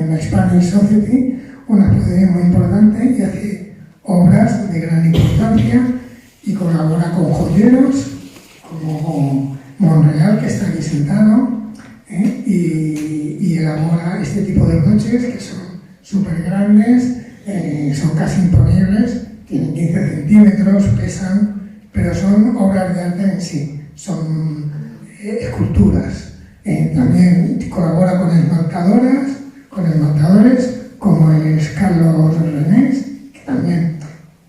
en la Spanish Society una exposición muy importante y hace obras de gran importancia y colabora con joyeros como Monreal, que está aquí sentado, y elabora este tipo de broches que son súper grandes, son casi imponibles, tienen 15 centímetros, pesan, pero son obras de arte en sí, son esculturas. También colabora con esmaltadores, como es Carlos Renés, que también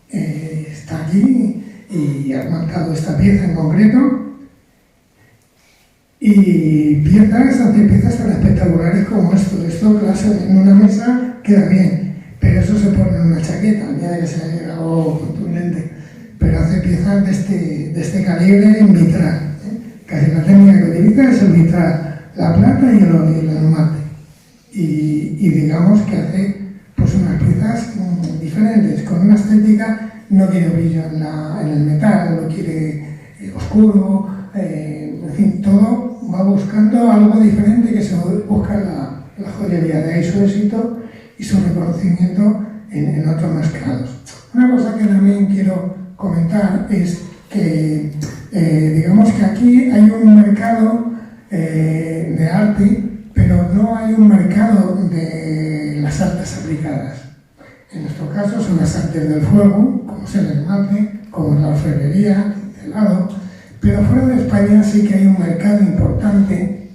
está aquí y ha esmaltado esta pieza en concreto. Y hace piezas tan espectaculares como esto. Esto, claro, en una mesa queda bien, pero eso se pone en una chaqueta, ya que sea algo contundente. Pero hace piezas de este calibre en vitral. Casi la técnica que utiliza es el vitral, la plata y el esmalte. Y digamos que hace pues unas piezas diferentes, con una estética, no quiere brillo en el metal, no quiere oscuro, en fin, todo va buscando algo diferente que se busca la joyería. De ahí su éxito y su reconocimiento en otros mercados. Una cosa que también quiero comentar es que digamos que aquí hay un mercado de arte, pero no hay un mercado de las artes aplicadas. En nuestro caso son las artes del fuego, como es el esmalte, como es la orfebrería, el helado, pero fuera de España sí que hay un mercado importante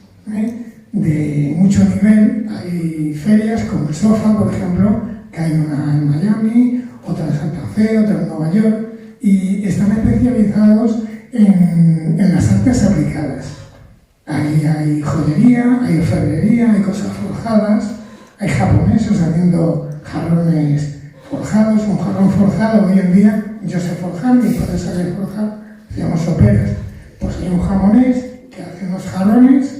de mucho nivel. Hay ferias como el SOFA, por ejemplo, que hay una en Miami, otra en Santa Fe, otra en Nueva York, y están especializados en las artes aplicadas. Ahí hay joyería, hay orfebrería, hay cosas forjadas, hay japoneses haciendo jarrones forjados. Un jarrón forjado hoy en día, yo sé forjar, mi padre sabe forjar, hacíamos soperas. Pues hay un japonés que hace unos jarrones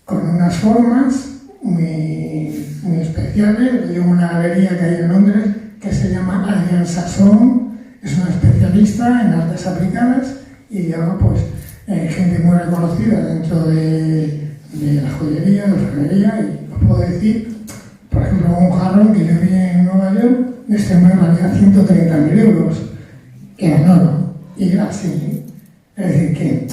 con unas formas muy especiales. Yo llevo una galería que hay en Londres que se llama Adrian Sasson, es una especialista en artes aplicadas y lleva pues gente muy reconocida dentro de la joyería, de la orfebrería, y os puedo decir, por ejemplo, un jarrón que yo vi en Nueva York, este me valía 130.000 euros en oro y así. Es decir, que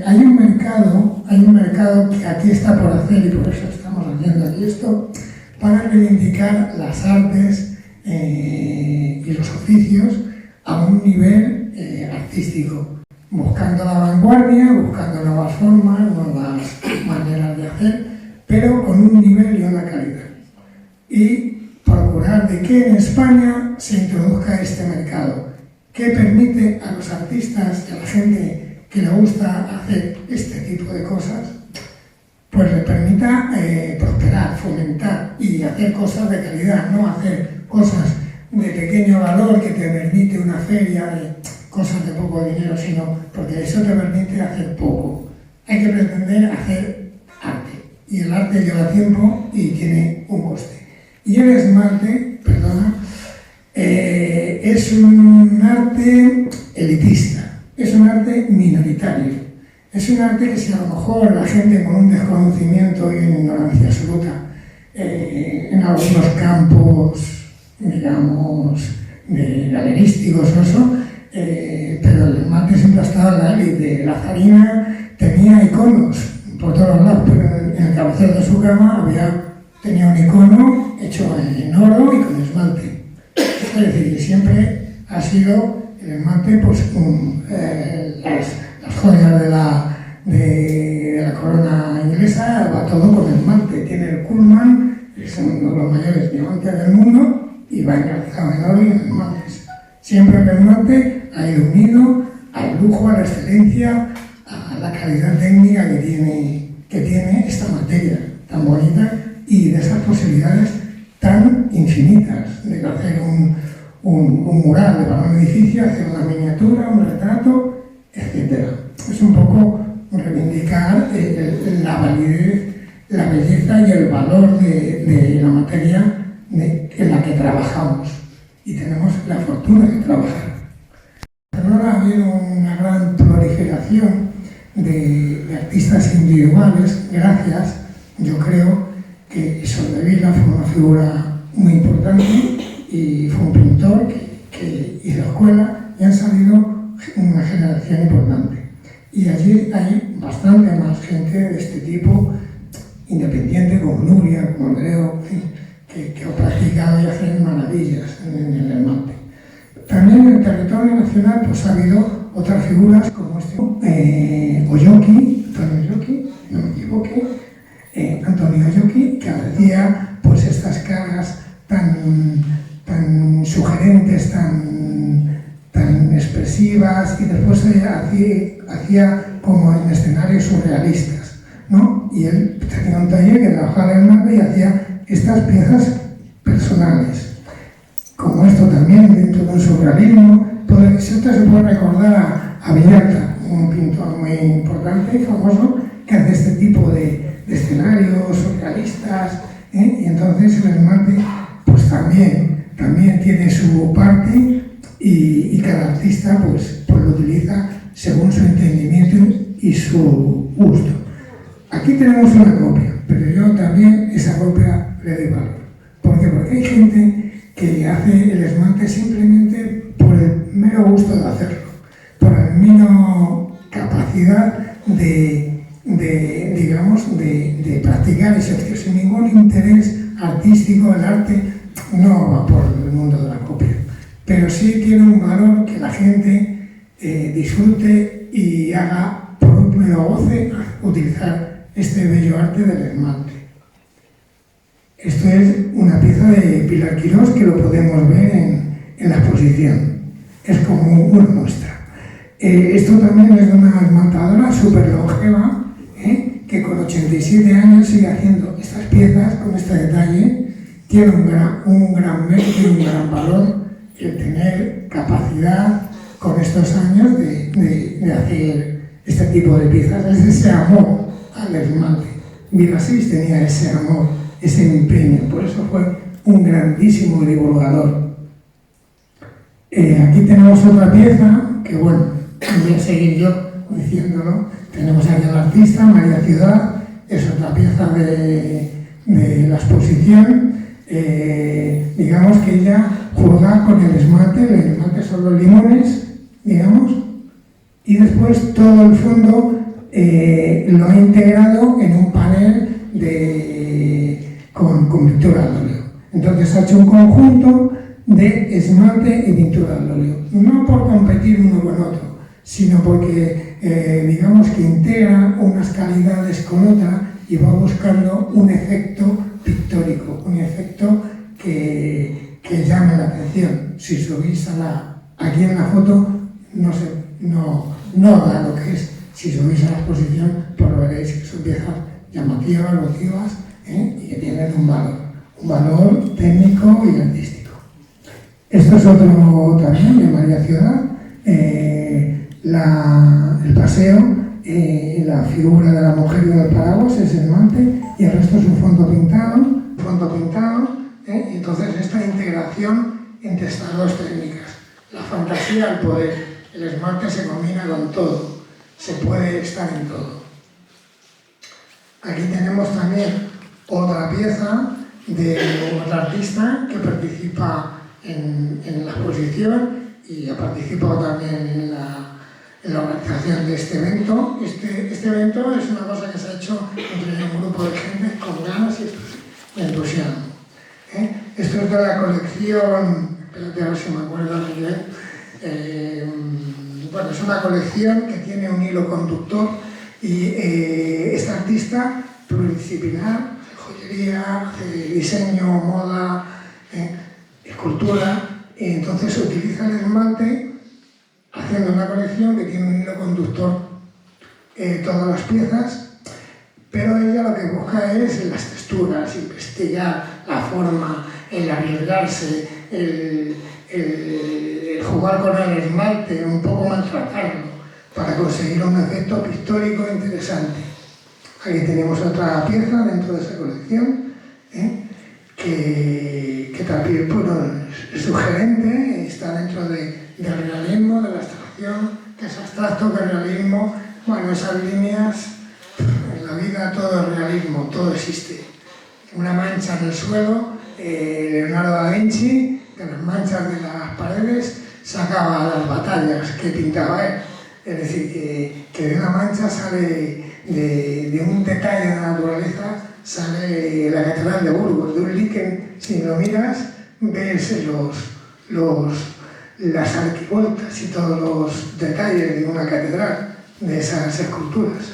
hay un mercado que aquí está por hacer, y por eso estamos haciendo aquí esto, para reivindicar las artes y los oficios a un nivel artístico, buscando la vanguardia, buscando nuevas formas, nuevas maneras de hacer, pero con un nivel y una calidad. Y procurar de que en España se introduzca este mercado, que permite a los artistas y a la gente que le gusta hacer este tipo de cosas, pues le permita prosperar, fomentar y hacer cosas de calidad, no hacer cosas de pequeño valor que te permite una feria de cosas de poco dinero, sino porque eso te permite hacer poco. Hay que pretender hacer arte, y el arte lleva tiempo y tiene un coste. Y el esmalte, es un arte elitista, es un arte minoritario, es un arte que si a lo mejor la gente con un desconocimiento y una ignorancia absoluta en algunos campos, digamos, de galerísticos o eso, pero el esmalte siempre ha estado en la élite. La zarina tenía iconos por todos lados, pero en el cabecero de su cama tenía un icono hecho en oro y con esmalte. Es decir, que siempre ha sido el esmalte, pues las joyas de la corona inglesa, va todo con esmalte. Tiene el Cullman, que es uno de los mayores diamantes del mundo, y va engarzado en oro y en esmaltes. Siempre el esmalte ha ido unido al lujo, a la excelencia, a la calidad técnica que tiene esta materia tan bonita y de esas posibilidades tan infinitas, de hacer un mural de un edificio, hacer una miniatura, un retrato, etc. Es un poco reivindicar la validez, la belleza y el valor de la materia en la que trabajamos, y tenemos la fortuna de trabajar. Ahora ha habido una gran proliferación de artistas individuales, gracias, yo creo, que Soldevila fue una figura muy importante y fue un pintor que hizo escuela, y han salido una generación importante. Y allí hay bastante más gente de este tipo, independiente, como Nuria, como Andreu, que ha practicado y hacen maravillas en el esmalte. También en el territorio nacional pues, ha habido otras figuras como Oyoki, Antonio Oyoki, no me equivoque, Antonio Oyoki, que hacía pues, estas caras tan sugerentes, tan expresivas, y después hacía como en escenarios surrealistas, ¿no? Y él tenía un taller que trabajaba en el esmalte y hacía estas piezas personales. Como esto también, dentro de un surrealismo, siempre se puede recordar a Villalta, un pintor muy importante y famoso, que hace este tipo de escenarios surrealistas, y entonces el esmalte pues también tiene su parte, y cada artista pues lo utiliza según su entendimiento y su gusto. Aquí tenemos una copia, pero yo también esa copia le doy valor. ¿Por qué? Porque hay gente que hace el esmalte simplemente por el mero gusto de hacerlo, por la mera capacidad de practicar ese oficio, sin ningún interés artístico. El arte no va por el mundo de la copia, pero sí tiene un valor que la gente disfrute y haga por un mero goce utilizar este bello arte del esmalte. Esto es una pieza de Pilar Quirós que lo podemos ver en la exposición. Es como una muestra. Esto también es de una esmaltadora súper longeva, que con 87 años sigue haciendo estas piezas con este detalle. Tiene un gran mérito y un gran valor el tener capacidad con estos años de hacer este tipo de piezas. Es ese amor al esmalte. Vilasís tenía ese amor, ese empeño, por eso fue un grandísimo divulgador. Aquí tenemos otra pieza, que bueno, voy a seguir yo diciéndolo. Tenemos aquí al artista, María Ciudad, es otra pieza de la exposición. Digamos que ella juega con el esmalte son los limones, digamos, y después todo el fondo lo ha integrado en un panel con pintura al óleo. Entonces ha hecho un conjunto de esmalte y pintura al óleo, no por competir uno con otro, sino porque digamos que integra unas calidades con otra y va buscando un efecto pictórico, un efecto que llame la atención. Si subís aquí en la foto no da lo que es. Si subís a la exposición, pues lo veréis que son piezas llamativas, emotivas, y que tienen un valor técnico y artístico. Esto es otro también de María Ciudad, el paseo, la figura de la mujer y del paraguas es esmalte, y el resto es un fondo pintado, y entonces esta integración entre estas dos técnicas, la fantasía, el poder, el esmalte se combina con todo. Se puede estar en todo. Aquí tenemos también otra pieza de otra artista que participa en la exposición y ha participado también en la organización de este evento. Este evento es una cosa que se ha hecho entre un grupo de gente con ganas y entusiasmo. Esto es de la colección, espérate a ver si me acuerdo bien. Bueno, es una colección que tiene un hilo conductor y esta artista pluridisciplinar, joyería, hace diseño, moda, escultura, y entonces utiliza el esmalte haciendo una colección que tiene un hilo conductor todas las piezas, pero ella lo que busca es las texturas, investigar la forma, el arriesgarse, el jugar con el esmalte, un poco maltratarlo, para conseguir un efecto pictórico interesante. Aquí tenemos otra pieza dentro de esa colección, que también es sugerente, está dentro del realismo, de la abstracción, que es abstracto, que es realismo. Bueno, esas líneas, en la vida todo es realismo, todo existe. Una mancha en el suelo, Leonardo da Vinci, de las manchas de las paredes, sacaba las batallas que pintaba él. Es decir, que de una mancha sale, de un detalle de la naturaleza, sale la Catedral de Burgos, de un líquen. Si lo miras, ves las arquivoltas y todos los detalles de una catedral, de esas esculturas.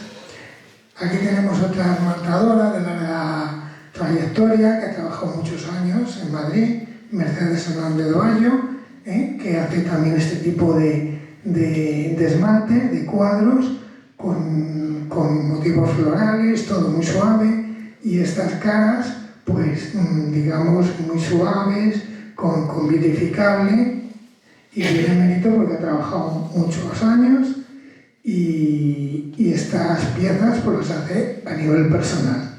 Aquí tenemos otra esmaltadora de larga trayectoria, que ha trabajado muchos años en Madrid, Mercedes Hernández de Bayo, que hace también este tipo de esmalte, de cuadros, con motivos florales, todo muy suave, y estas caras, pues digamos, muy suaves, con vitrificable, y tiene mérito porque ha trabajado muchos años, y estas piezas pues las hace a nivel personal.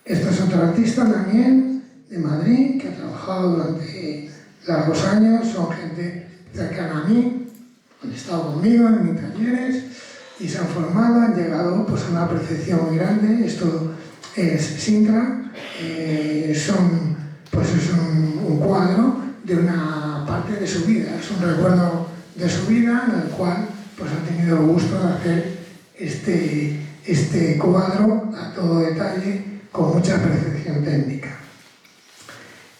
Este es otro artista también de Madrid, que ha trabajado durante largos años, son gente cercana a mí, han estado conmigo en mis talleres y se han formado, han llegado pues, a una perfección muy grande. Esto es Sintra, es un cuadro de una parte de su vida, es un recuerdo de su vida en el cual pues, ha tenido el gusto de hacer este cuadro a todo detalle con mucha perfección técnica.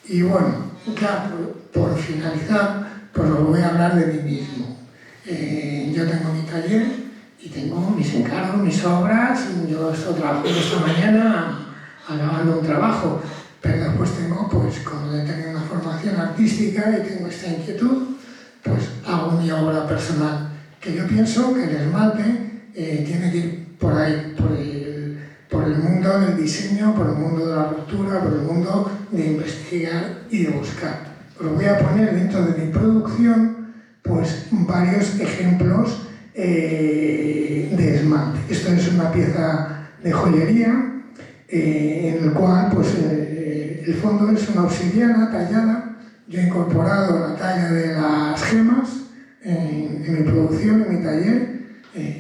Y bueno, ya por finalizar, pues os voy a hablar de mí mismo. Yo tengo mi taller y tengo mis encargos, mis obras. Yo estoy trabajando esta mañana acabando un trabajo, pero después tengo, pues como he tenido una formación artística y tengo esta inquietud, pues hago mi obra personal, que yo pienso que el esmalte tiene que ir por ahí, por el mundo del diseño, por el mundo de la ruptura, por el mundo de investigar y de buscar. Os voy a poner dentro de mi producción pues varios ejemplos de esmalte. Esto es una pieza de joyería en el cual pues, el fondo es una obsidiana tallada. Yo he incorporado la talla de las gemas en mi producción, en mi taller.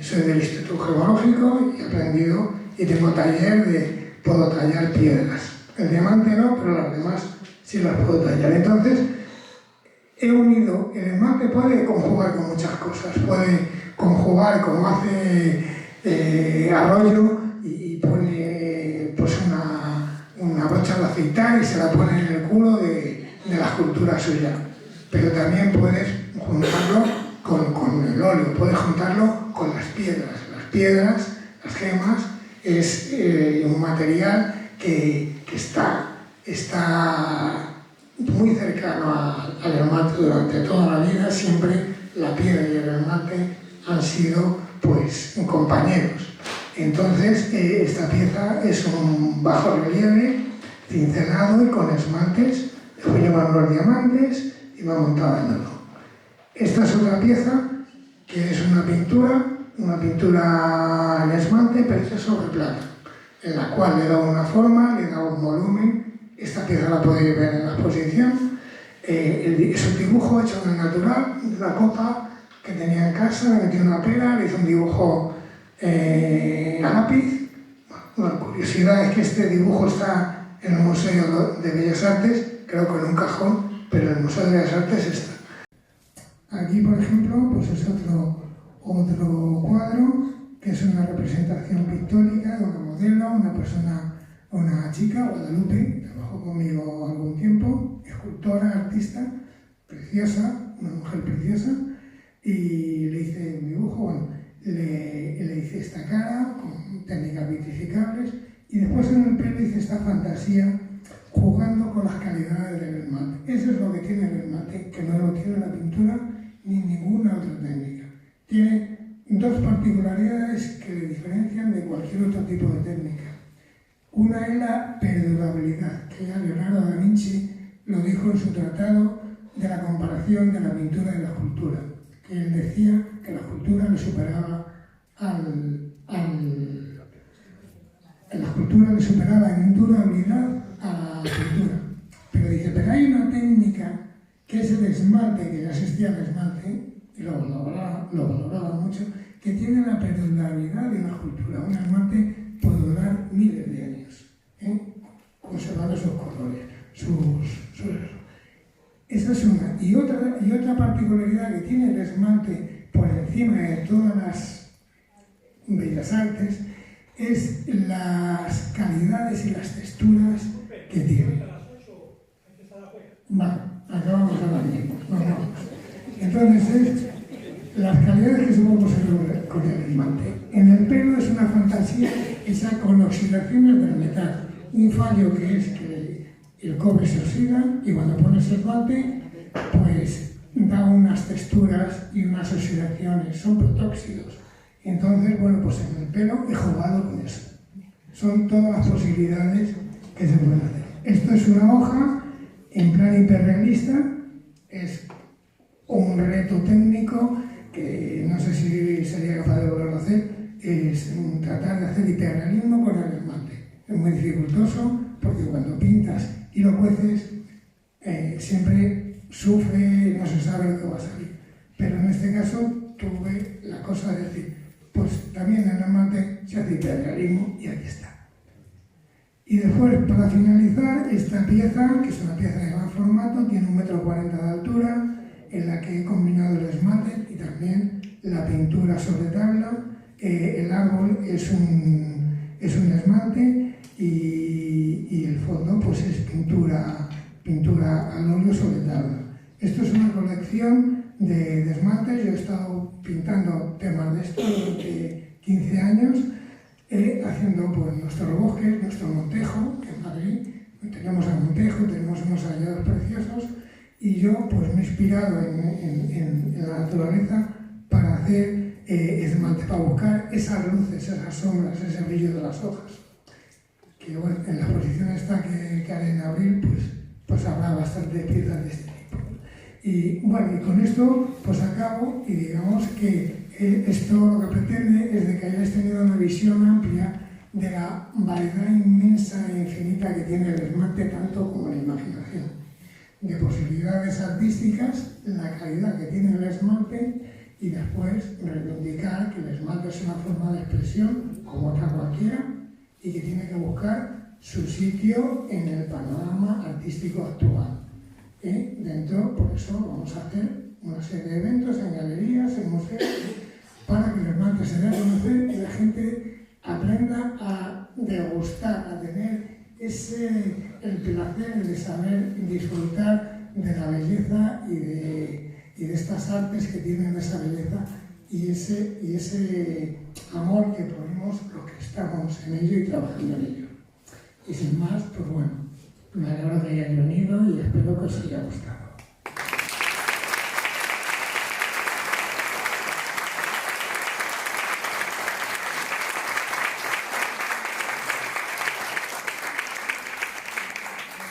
Soy del Instituto Geológico y he aprendido y tengo taller puedo tallar piedras. El diamante no, pero las demás sí las puedo tallar. Entonces, he unido, el esmalte puede conjugar con muchas cosas, puede conjugar como hace Arroyo y pone pues una brocha de afeitar y se la pone en el culo de la escultura suya. Pero también puedes juntarlo con el óleo, puedes juntarlo con las piedras. Las piedras, las gemas, es un material que está muy cercano al esmalte durante toda la vida. Siempre la piedra y el esmalte han sido pues compañeros. Entonces esta pieza es un bajo relieve cincelado y con esmaltes. Después llevan los diamantes y va montada en oro. Esta es otra pieza que es una pintura en esmalte, pero es sobre plata, en la cual le he dado una forma, le he dado un volumen. Esta pieza la podéis ver en la exposición. Es un dibujo hecho en el natural, de la copa que tenía en casa, le metí una pera, le hice un dibujo a lápiz. Bueno, la curiosidad es que este dibujo está en el Museo de Bellas Artes, creo que en un cajón, pero en el Museo de Bellas Artes está. Aquí, por ejemplo, pues es otro cuadro que es una representación pictórica de una modelo, una chica, Guadalupe, trabajó conmigo algún tiempo, escultora, artista, preciosa, una mujer preciosa, y le hice un dibujo, bueno, le hice esta cara con técnicas vitrificables, y después en el pelo hice esta fantasía jugando con las calidades del esmalte. Eso es lo que tiene el esmalte, que no lo tiene la pintura ni ninguna otra técnica. Tiene dos particularidades que le diferencian de cualquier otro tipo de técnica. Una es la perdurabilidad, que ya Leonardo da Vinci lo dijo en su tratado de la comparación de la pintura y la escultura, que él decía que la escultura le superaba la escultura le superaba en durabilidad a la pintura. Pero dice, pero hay una técnica que es el esmalte, que ya existía el esmalte, y lo valoraba mucho, que tiene la perdurabilidad de una escultura. Un esmalte puede durar miles de años, conservando sus colores, esa es una. Y otra particularidad que tiene el esmalte por encima de todas las bellas artes es las calidades y las texturas que tiene. Vale, acabamos ahora mismo. Entonces, las calidades que se pueden conseguir con el esmalte. En el pelo es una fantasía esa con oxidaciones del metal. Un fallo que es que el cobre se oxida y cuando pones el esmalte, pues da unas texturas y unas oxidaciones, son protóxidos. Entonces, bueno, pues en el pelo he jugado con eso. Son todas las posibilidades que se pueden hacer. Esto es una hoja en plan hiperrealista, es un reto técnico que no sé si sería capaz de volverlo a hacer, es tratar de hacer hiperrealismo con el esmalte. Es muy dificultoso porque cuando pintas y lo cueces, siempre sufre, no se sabe lo que va a salir. Pero en este caso tuve la cosa de decir, pues también en el esmalte se hace hiperrealismo y aquí está. Y después, para finalizar, esta pieza, que es una pieza de gran formato, tiene 1,40 m de altura, en la que he combinado el esmalte y también la pintura sobre tabla. El árbol es un esmalte y el fondo pues es pintura al óleo sobre tabla. Esto es una colección de esmaltes. Yo he estado pintando temas de esto durante 15 años, haciendo pues nuestros bosques, nuestro Montejo, que en Madrid tenemos a Montejo, tenemos unos hallados preciosos, y yo pues me he inspirado en la naturaleza para hacer esmalte, para buscar esas luces, esas sombras, ese brillo de las hojas. Que bueno, en la exposición esta que haré en abril, pues habrá bastantes piezas de este tipo. Y bueno, y con esto pues acabo, y digamos que esto lo que pretende es de que hayáis tenido una visión amplia de la variedad inmensa e infinita que tiene el esmalte, tanto como la imaginación, de posibilidades artísticas, la calidad que tiene el esmalte, y después reivindicar que el esmalte es una forma de expresión como otra cualquiera y que tiene que buscar su sitio en el panorama artístico actual. Dentro, por eso vamos a hacer una serie de eventos en galerías, en museos, para que el esmalte se dé a conocer y la gente aprenda a degustar, a tener el placer de saber disfrutar de la belleza y de estas artes que tienen esa belleza y ese amor que ponemos los que estamos en ello y trabajando en ello. Y sin más, pues bueno, me alegro que hayan venido y espero que os haya gustado.